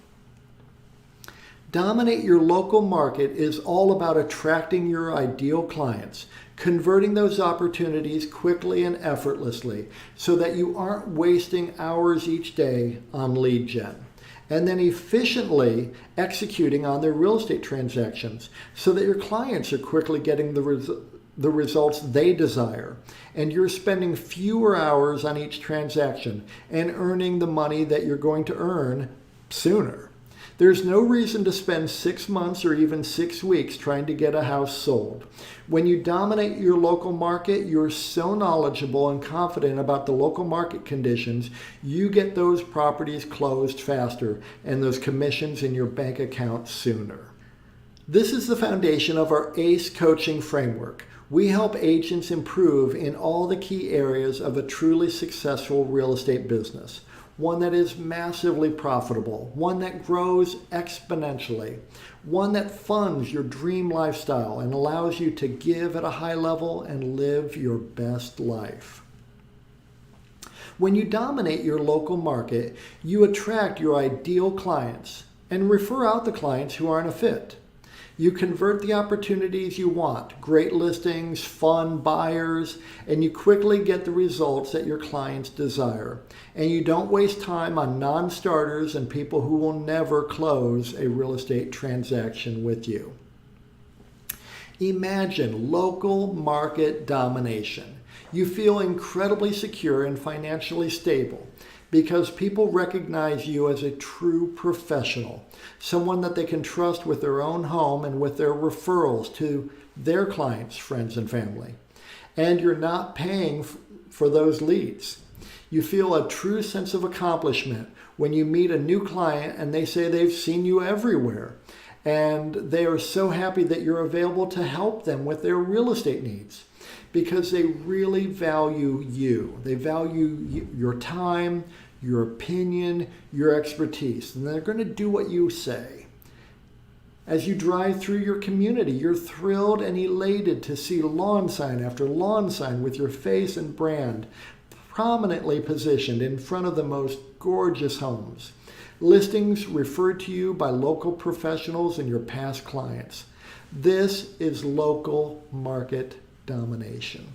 Dominate your local market is all about attracting your ideal clients, converting those opportunities quickly and effortlessly so that you aren't wasting hours each day on lead gen, and then efficiently executing on their real estate transactions so that your clients are quickly getting the results they desire, and you're spending fewer hours on each transaction and earning the money that you're going to earn sooner. There's no reason to spend 6 months or even 6 weeks trying to get a house sold. When you dominate your local market, you're so knowledgeable and confident about the local market conditions, you get those properties closed faster and those commissions in your bank account sooner. This is the foundation of our ACE coaching framework. We help agents improve in all the key areas of a truly successful real estate business. One that is massively profitable, one that grows exponentially, one that funds your dream lifestyle and allows you to give at a high level and live your best life. When you dominate your local market, you attract your ideal clients and refer out the clients who aren't a fit. You convert the opportunities you want, great listings, fun buyers, and you quickly get the results that your clients desire. And you don't waste time on non-starters and people who will never close a real estate transaction with you. Imagine local market domination. You feel incredibly secure and financially stable because people recognize you as a true professional, someone that they can trust with their own home and with their referrals to their clients, friends, and family. And you're not paying for those leads. You feel a true sense of accomplishment when you meet a new client and they say they've seen you everywhere. And they are so happy that you're available to help them with their real estate needs because they really value you. They value your time, your opinion, your expertise, and they're going to do what you say. As you drive through your community, you're thrilled and elated to see lawn sign after lawn sign with your face and brand prominently positioned in front of the most gorgeous homes. Listings referred to you by local professionals and your past clients. This is local market domination.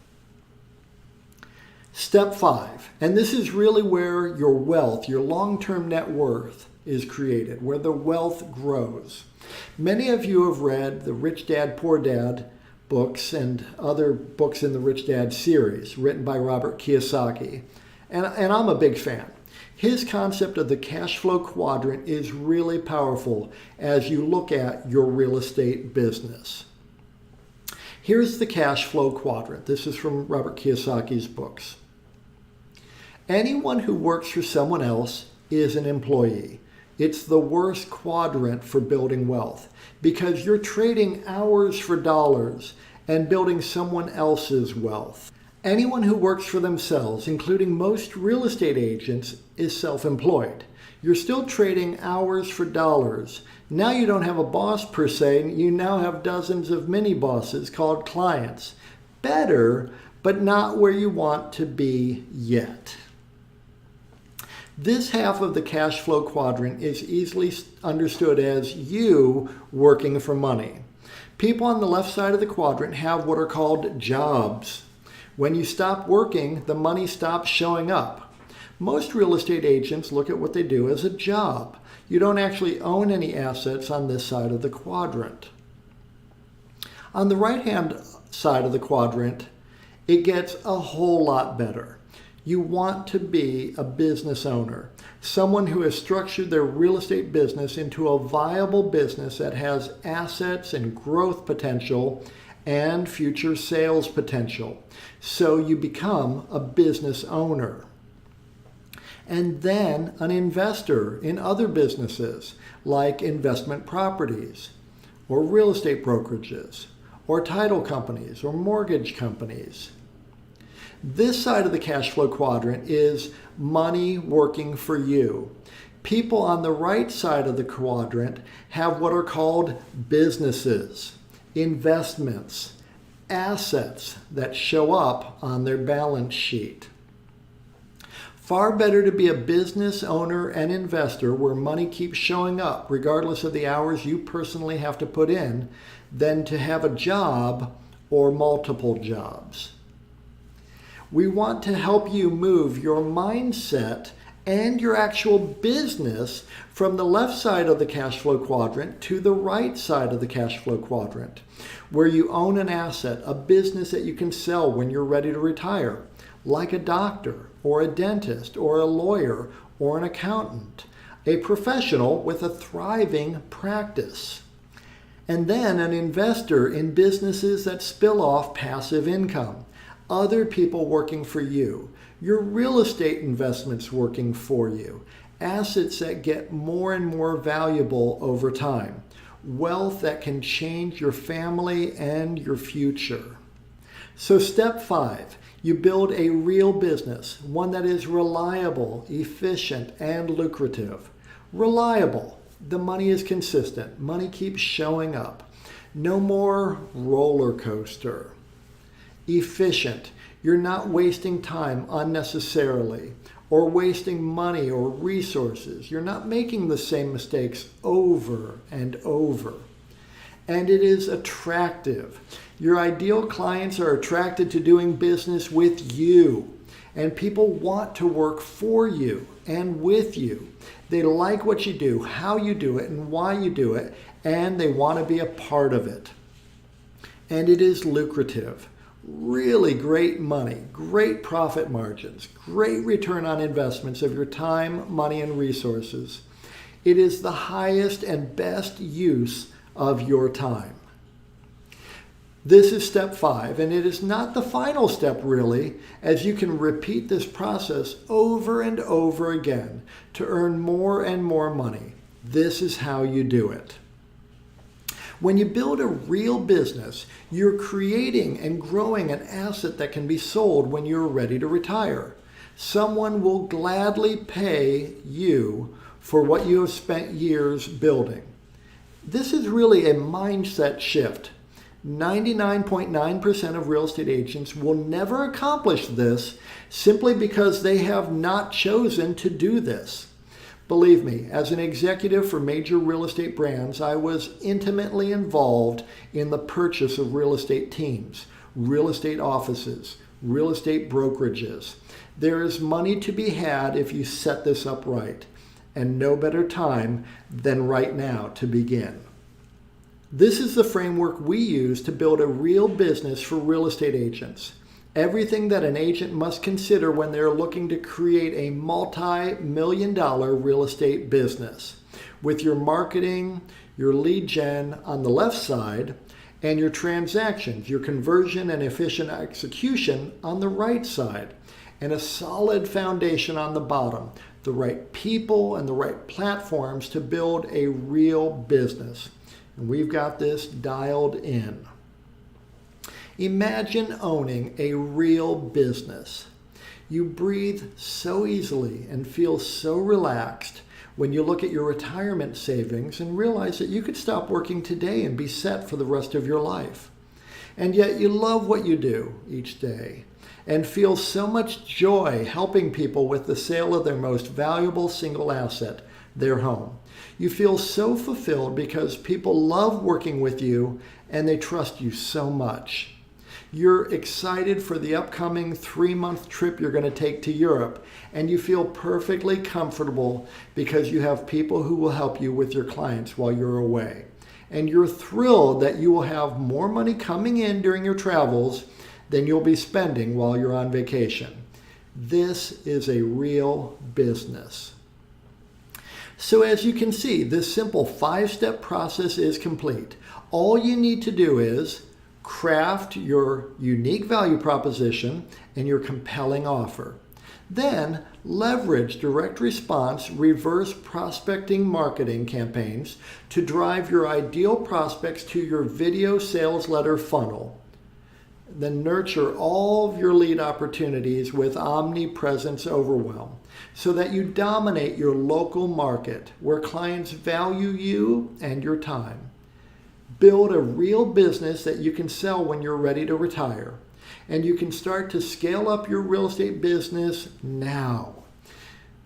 Step 5, and this is really where your wealth, your long-term net worth is created, where the wealth grows. Many of you have read the Rich Dad, Poor Dad books and other books in the Rich Dad series written by Robert Kiyosaki, and I'm a big fan. His concept of the cash flow quadrant is really powerful as you look at your real estate business. Here's the cash flow quadrant. This is from Robert Kiyosaki's books. Anyone who works for someone else is an employee. It's the worst quadrant for building wealth because you're trading hours for dollars and building someone else's wealth. Anyone who works for themselves, including most real estate agents, is self-employed. You're still trading hours for dollars. Now you don't have a boss per se, you now have dozens of mini bosses called clients. Better, but not where you want to be yet. This half of the cash flow quadrant is easily understood as you working for money. People on the left side of the quadrant have what are called jobs. When you stop working, the money stops showing up. Most real estate agents look at what they do as a job. You don't actually own any assets on this side of the quadrant. On the right-hand side of the quadrant, it gets a whole lot better. You want to be a business owner, someone who has structured their real estate business into a viable business that has assets and growth potential and future sales potential. So you become a business owner. And then an investor in other businesses like investment properties or real estate brokerages or title companies or mortgage companies. This side of the cash flow quadrant is money working for you. People on the right side of the quadrant have what are called businesses, investments, assets that show up on their balance sheet. Far better to be a business owner and investor where money keeps showing up regardless of the hours you personally have to put in than to have a job or multiple jobs. We want to help you move your mindset and your actual business from the left side of the cash flow quadrant to the right side of the cash flow quadrant, where you own an asset, a business that you can sell when you're ready to retire, like a doctor or a dentist or a lawyer or an accountant, a professional with a thriving practice. And then an investor in businesses that spill off passive income, other people working for you, your real estate investments working for you, assets that get more and more valuable over time, wealth that can change your family and your future. So step 5, you build a real business, one that is reliable, efficient, and lucrative. Reliable. The money is consistent. Money keeps showing up. No more roller coaster. Efficient. You're not wasting time unnecessarily or wasting money or resources. You're not making the same mistakes over and over. And it is attractive. Your ideal clients are attracted to doing business with you, and people want to work for you and with you. They like what you do, how you do it, and why you do it, and they want to be a part of it. And it is lucrative. Really great money, great profit margins, great return on investments of your time, money, and resources. It is the highest and best use of your time. This is step 5, and it is not the final step really, as you can repeat this process over and over again to earn more and more money. This is how you do it. When you build a real business, you're creating and growing an asset that can be sold when you're ready to retire. Someone will gladly pay you for what you have spent years building. This is really a mindset shift. 99.9% of real estate agents will never accomplish this simply because they have not chosen to do this. Believe me, as an executive for major real estate brands, I was intimately involved in the purchase of real estate teams, real estate offices, real estate brokerages. There is money to be had if you set this up right, and no better time than right now to begin. This is the framework we use to build a real business for real estate agents. Everything that an agent must consider when they're looking to create a multi-million-dollar real estate business, with your marketing, your lead gen on the left side, and your transactions, your conversion and efficient execution on the right side, and a solid foundation on the bottom, the right people and the right platforms to build a real business. And we've got this dialed in. Imagine owning a real business. You breathe so easily and feel so relaxed when you look at your retirement savings and realize that you could stop working today and be set for the rest of your life. And yet you love what you do each day and feel so much joy helping people with the sale of their most valuable single asset, their home. You feel so fulfilled because people love working with you and they trust you so much. You're excited for the upcoming 3-month trip you're going to take to Europe, and you feel perfectly comfortable because you have people who will help you with your clients while you're away. And you're thrilled that you will have more money coming in during your travels than you'll be spending while you're on vacation. This is a real business. So as you can see, this simple 5-step process is complete. All you need to do is craft your unique value proposition and your compelling offer. Then leverage direct response, reverse prospecting marketing campaigns to drive your ideal prospects to your video sales letter funnel. Then nurture all of your lead opportunities with Omnipresence Overwhelm so that you dominate your local market where clients value you and your time. Build a real business that you can sell when you're ready to retire. And you can start to scale up your real estate business now.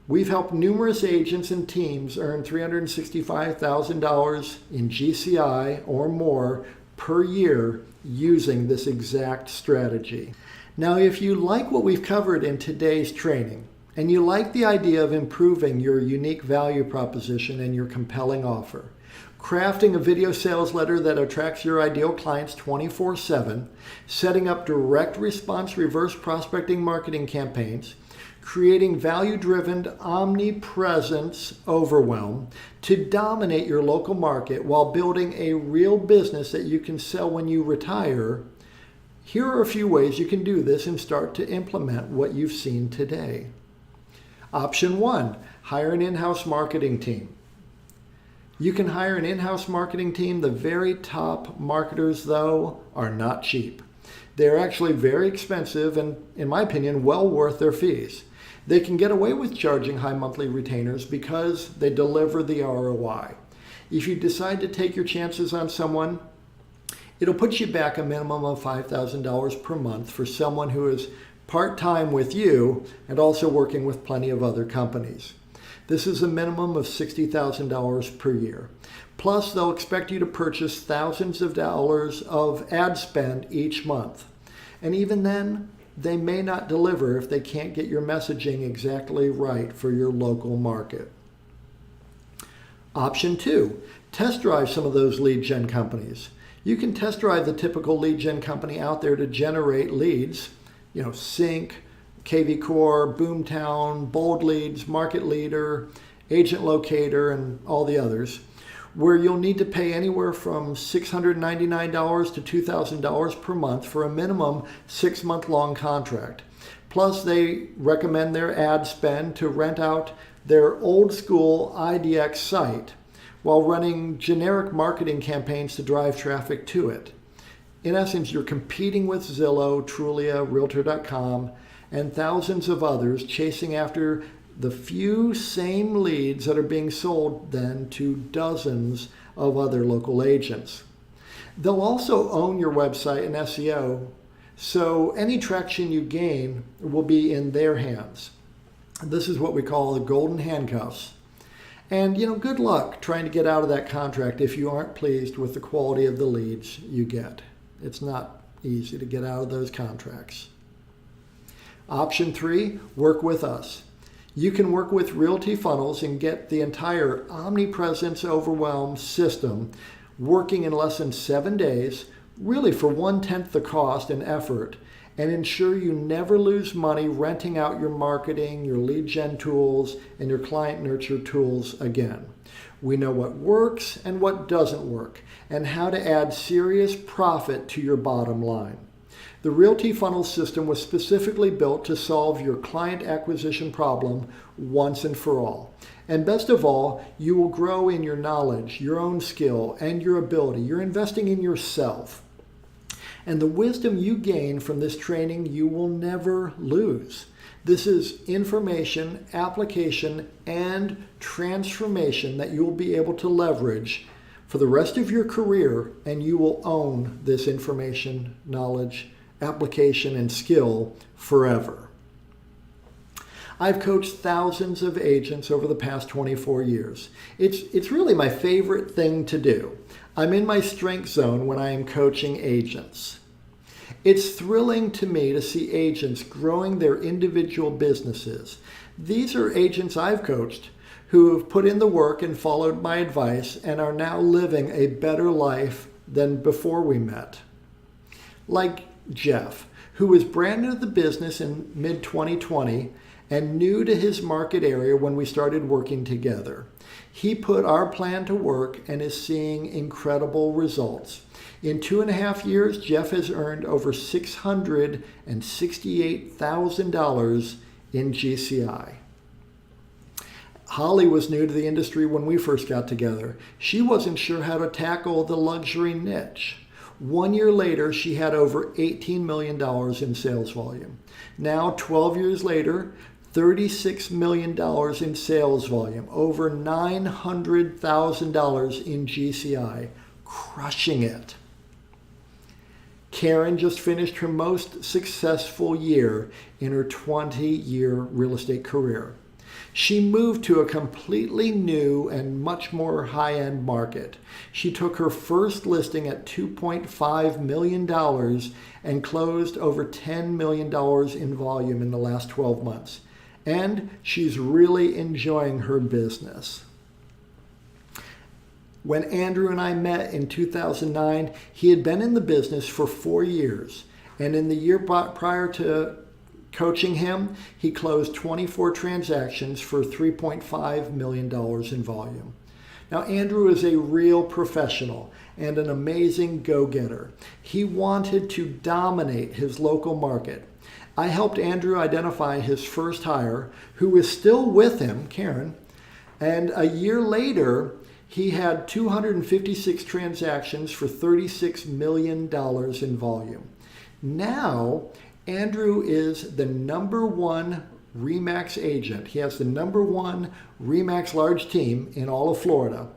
We've helped numerous agents and teams earn $365,000 in GCI or more per year using this exact strategy. Now, if you like what we've covered in today's training, and you like the idea of improving your unique value proposition and your compelling offer, crafting a video sales letter that attracts your ideal clients 24/7, setting up direct response reverse prospecting marketing campaigns, creating value-driven omnipresence overwhelm to dominate your local market while building a real business that you can sell when you retire, here are a few ways you can do this and start to implement what you've seen today. Option 1, hire an in-house marketing team. You can hire an in-house marketing team. The very top marketers, though, are not cheap. They're actually very expensive and, in my opinion, well worth their fees. They can get away with charging high monthly retainers because they deliver the ROI. If you decide to take your chances on someone, it'll put you back a minimum of $5,000 per month for someone who is part-time with you and also working with plenty of other companies. This is a minimum of $60,000 per year. Plus, they'll expect you to purchase thousands of dollars of ad spend each month. And even then, they may not deliver if they can't get your messaging exactly right for your local market. Option 2, test drive some of those lead gen companies. You can test drive the typical lead gen company out there to generate leads, Sync, KV Core, Boomtown, Bold Leads, Market Leader, Agent Locator, and all the others, where you'll need to pay anywhere from $699 to $2,000 per month for a minimum 6-month-long contract. Plus, they recommend their ad spend to rent out their old school IDX site while running generic marketing campaigns to drive traffic to it. In essence, you're competing with Zillow, Trulia, Realtor.com, and thousands of others, chasing after the few same leads that are being sold then to dozens of other local agents. They'll also own your website and SEO, so any traction you gain will be in their hands. This is what we call the golden handcuffs. And good luck trying to get out of that contract if you aren't pleased with the quality of the leads you get. It's not easy to get out of those contracts. Option 3, work with us. You can work with Realty Funnels and get the entire Omnipresence Overwhelm system working in less than 7 days, really for 1/10 the cost and effort, and ensure you never lose money renting out your marketing, your lead gen tools, and your client nurture tools again. We know what works and what doesn't work, and how to add serious profit to your bottom line. The Realty Funnel system was specifically built to solve your client acquisition problem once and for all. And best of all, you will grow in your knowledge, your own skill, and your ability. You're investing in yourself. And the wisdom you gain from this training, you will never lose. This is information, application, and transformation that you will be able to leverage for the rest of your career, and you will own this information, knowledge, application, and skill forever. I've coached thousands of agents over the past 24 years. It's really my favorite thing to do. I'm in my strength zone when I am coaching agents. It's thrilling to me to see agents growing their individual businesses. These are agents I've coached who have put in the work and followed my advice and are now living a better life than before we met. Like Jeff, who was brand new to the business in mid-2020 and new to his market area when we started working together. He put our plan to work and is seeing incredible results. In 2.5 years, Jeff has earned over $668,000 in GCI. Holly was new to the industry when we first got together. She wasn't sure how to tackle the luxury niche. 1 year later, she had over $18 million in sales volume. Now, 12 years later, $36 million in sales volume, over $900,000 in GCI, crushing it. Karen just finished her most successful year in her 20-year real estate career. She moved to a completely new and much more high-end market. She took her first listing at $2.5 million and closed over $10 million in volume in the last 12 months. And she's really enjoying her business. When Andrew and I met in 2009, he had been in the business for 4 years. And in the year prior to coaching him, he closed 24 transactions for $3.5 million in volume. Now, Andrew is a real professional and an amazing go-getter. He wanted to dominate his local market. I helped Andrew identify his first hire, who is still with him, Karen, and a year later, He had 256 transactions for $36 million in volume. Now, Andrew is the #1 RE/MAX agent. He has the #1 RE/MAX large team in all of Florida.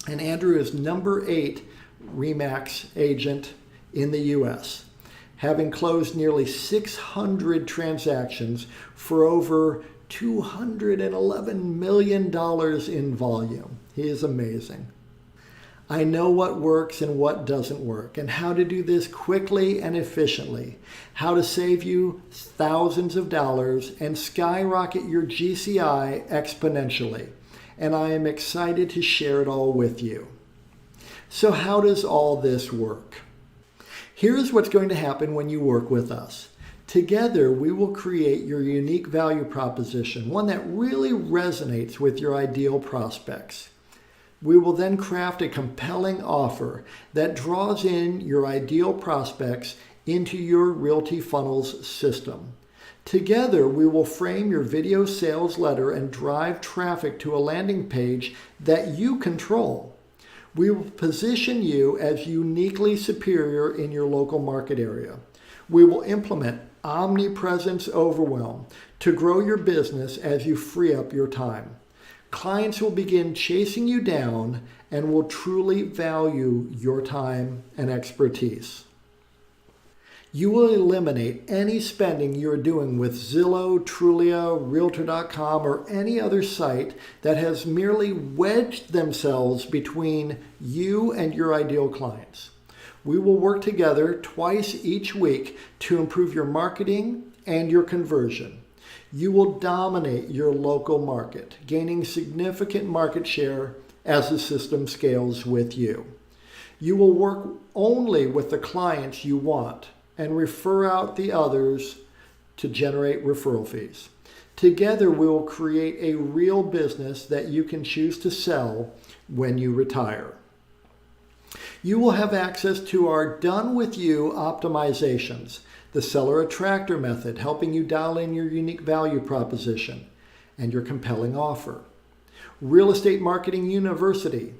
And Andrew is #8 RE/MAX agent in the U.S., having closed nearly 600 transactions for over $211 million in volume. He is amazing. I know what works and what doesn't work, and how to do this quickly and efficiently, how to save you thousands of dollars and skyrocket your GCI exponentially. And I am excited to share it all with you. So how does all this work? Here's what's going to happen when you work with us. Together, we will create your unique value proposition, one that really resonates with your ideal prospects. We will then craft a compelling offer that draws in your ideal prospects into your Realty Funnels system. Together, we will frame your video sales letter and drive traffic to a landing page that you control. We will position you as uniquely superior in your local market area. We will implement Omnipresence Overwhelm to grow your business as you free up your time. Clients will begin chasing you down and will truly value your time and expertise. You will eliminate any spending you're doing with Zillow, Trulia, Realtor.com, or any other site that has merely wedged themselves between you and your ideal clients. We will work together twice each week to improve your marketing and your conversion. You will dominate your local market, gaining significant market share as the system scales with you. You will work only with the clients you want and refer out the others to generate referral fees. Together, we will create a real business that you can choose to sell when you retire. You will have access to our Done With You optimizations, the Seller Attractor method, helping you dial in your unique value proposition and your compelling offer. Real Estate Marketing University,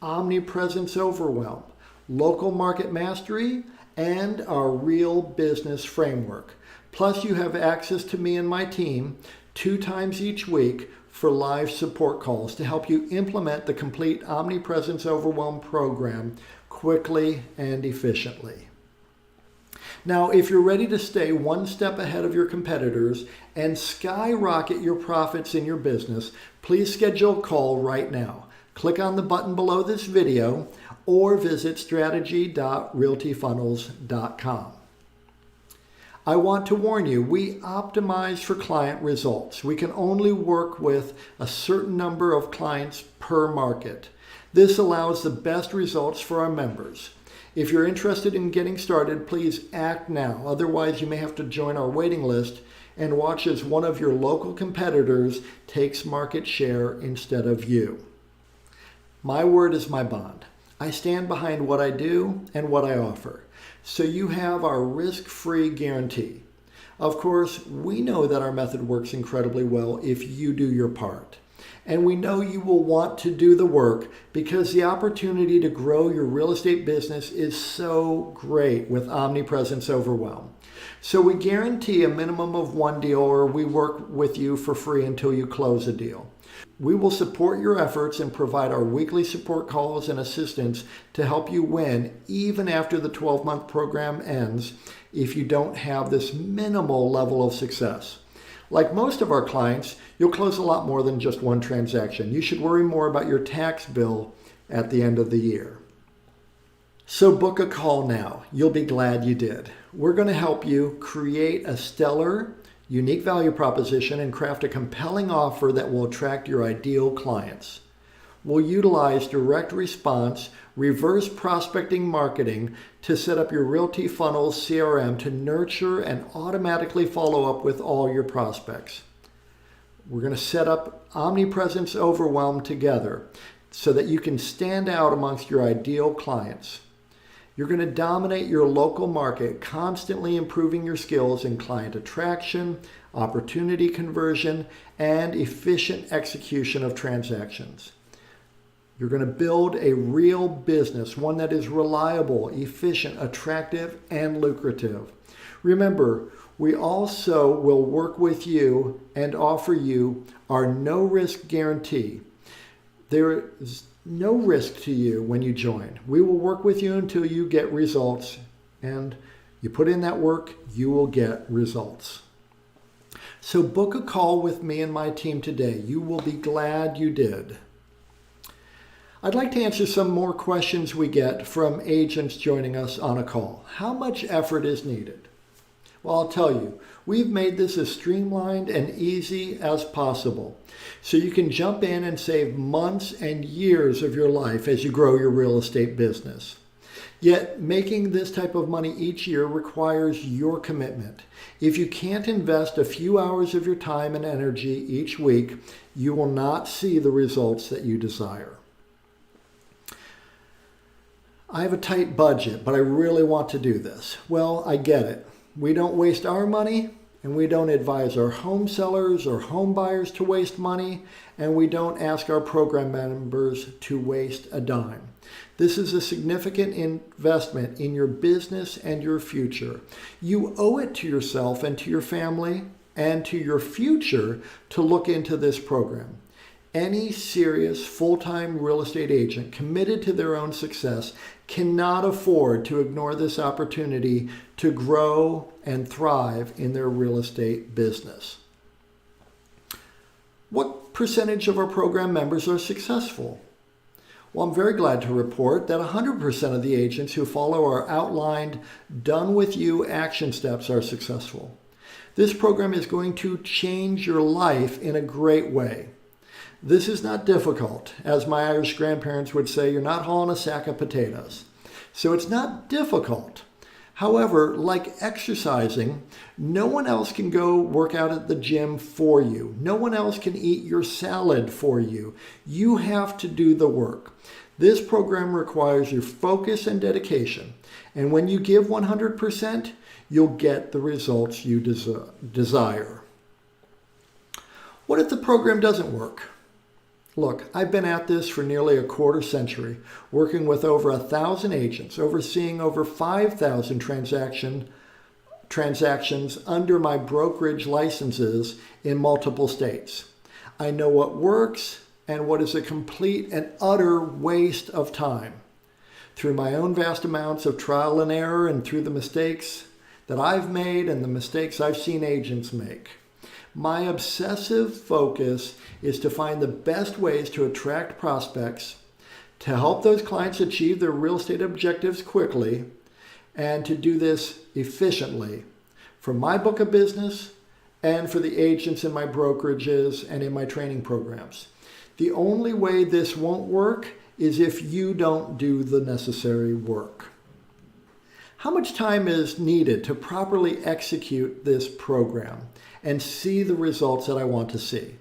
Omnipresence Overwhelm, Local Market Mastery, and our Real Business Framework. Plus, you have access to me and my team 2 times each week for live support calls to help you implement the complete Omnipresence Overwhelm program quickly and efficiently. Now, if you're ready to stay one step ahead of your competitors and skyrocket your profits in your business, please schedule a call right now. Click on the button below this video or visit strategy.realtyfunnels.com. I want to warn you, we optimize for client results. We can only work with a certain number of clients per market. This allows the best results for our members. If you're interested in getting started, please act now. Otherwise, you may have to join our waiting list and watch as one of your local competitors takes market share instead of you. My word is my bond. I stand behind what I do and what I offer. So you have our risk-free guarantee. Of course, we know that our method works incredibly well if you do your part. And we know you will want to do the work because the opportunity to grow your real estate business is so great with Omnipresence Overwhelm. So we guarantee a minimum of 1 deal, or we work with you for free until you close a deal. We will support your efforts and provide our weekly support calls and assistance to help you win even after the 12-month program ends if you don't have this minimal level of success. Like most of our clients, you'll close a lot more than just one transaction. You should worry more about your tax bill at the end of the year. So book a call now. You'll be glad you did. We're going to help you create a stellar, unique value proposition and craft a compelling offer that will attract your ideal clients. We'll utilize direct response, reverse prospecting marketing to set up your Realty Funnels CRM to nurture and automatically follow up with all your prospects. We're going to set up Omnipresence Overwhelm together so that you can stand out amongst your ideal clients. You're going to dominate your local market, constantly improving your skills in client attraction, opportunity conversion, and efficient execution of transactions. You're going to build a real business, one that is reliable, efficient, attractive, and lucrative. Remember, we also will work with you and offer you our no-risk guarantee. There is no risk to you when you join. We will work with you until you get results, and you put in that work, you will get results. So book a call with me and my team today. You will be glad you did. I'd like to answer some more questions we get from agents joining us on a call. How much effort is needed? Well, I'll tell you, we've made this as streamlined and easy as possible, so you can jump in and save months and years of your life as you grow your real estate business. Yet, making this type of money each year requires your commitment. If you can't invest a few hours of your time and energy each week, you will not see the results that you desire. I have a tight budget, but I really want to do this. Well, I get it. We don't waste our money, and we don't advise our home sellers or home buyers to waste money, and we don't ask our program members to waste a dime. This is a significant investment in your business and your future. You owe it to yourself and to your family and to your future to look into this program. Any serious full-time real estate agent committed to their own success cannot afford to ignore this opportunity to grow and thrive in their real estate business. What percentage of our program members are successful? Well, I'm very glad to report that 100% of the agents who follow our outlined, done-with-you action steps are successful. This program is going to change your life in a great way. This is not difficult. As my Irish grandparents would say, you're not hauling a sack of potatoes. So it's not difficult. However, like exercising, no one else can go work out at the gym for you. No one else can eat your salad for you. You have to do the work. This program requires your focus and dedication. And when you give 100%, you'll get the results you desire. What if the program doesn't work? Look, I've been at this for nearly a quarter century, working with over 1,000 agents, overseeing over 5,000 transactions under my brokerage licenses in multiple states. I know what works and what is a complete and utter waste of time. Through my own vast amounts of trial and error and through the mistakes that I've made and the mistakes I've seen agents make. My obsessive focus is to find the best ways to attract prospects, to help those clients achieve their real estate objectives quickly, and to do this efficiently for my book of business and for the agents in my brokerages and in my training programs. The only way this won't work is if you don't do the necessary work. How much time is needed to properly execute this program and see the results that I want to see?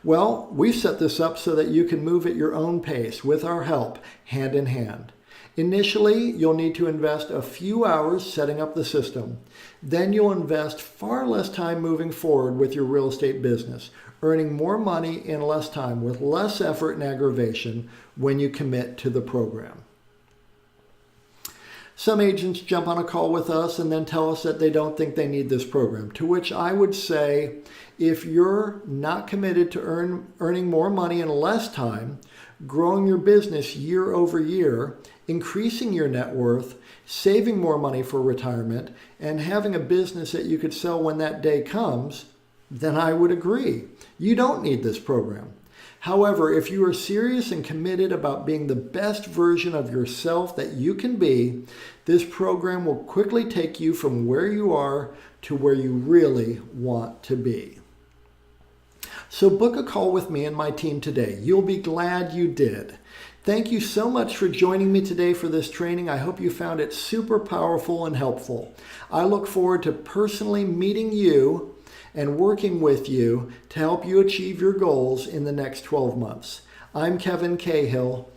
Well, we've set this up so that you can move at your own pace with our help, hand in hand. Initially, you'll need to invest a few hours setting up the system. Then you'll invest far less time moving forward with your real estate business, earning more money in less time with less effort and aggravation when you commit to the program. Some agents jump on a call with us and then tell us that they don't think they need this program, to which I would say, if you're not committed to earning more money in less time, growing your business year over year, increasing your net worth, saving more money for retirement, and having a business that you could sell when that day comes, then I would agree. You don't need this program. However, if you are serious and committed about being the best version of yourself that you can be, this program will quickly take you from where you are to where you really want to be. So book a call with me and my team today. You'll be glad you did. Thank you so much for joining me today for this training. I hope you found it super powerful and helpful. I look forward to personally meeting you and working with you to help you achieve your goals in the next 12 months. I'm Kevin Cahill.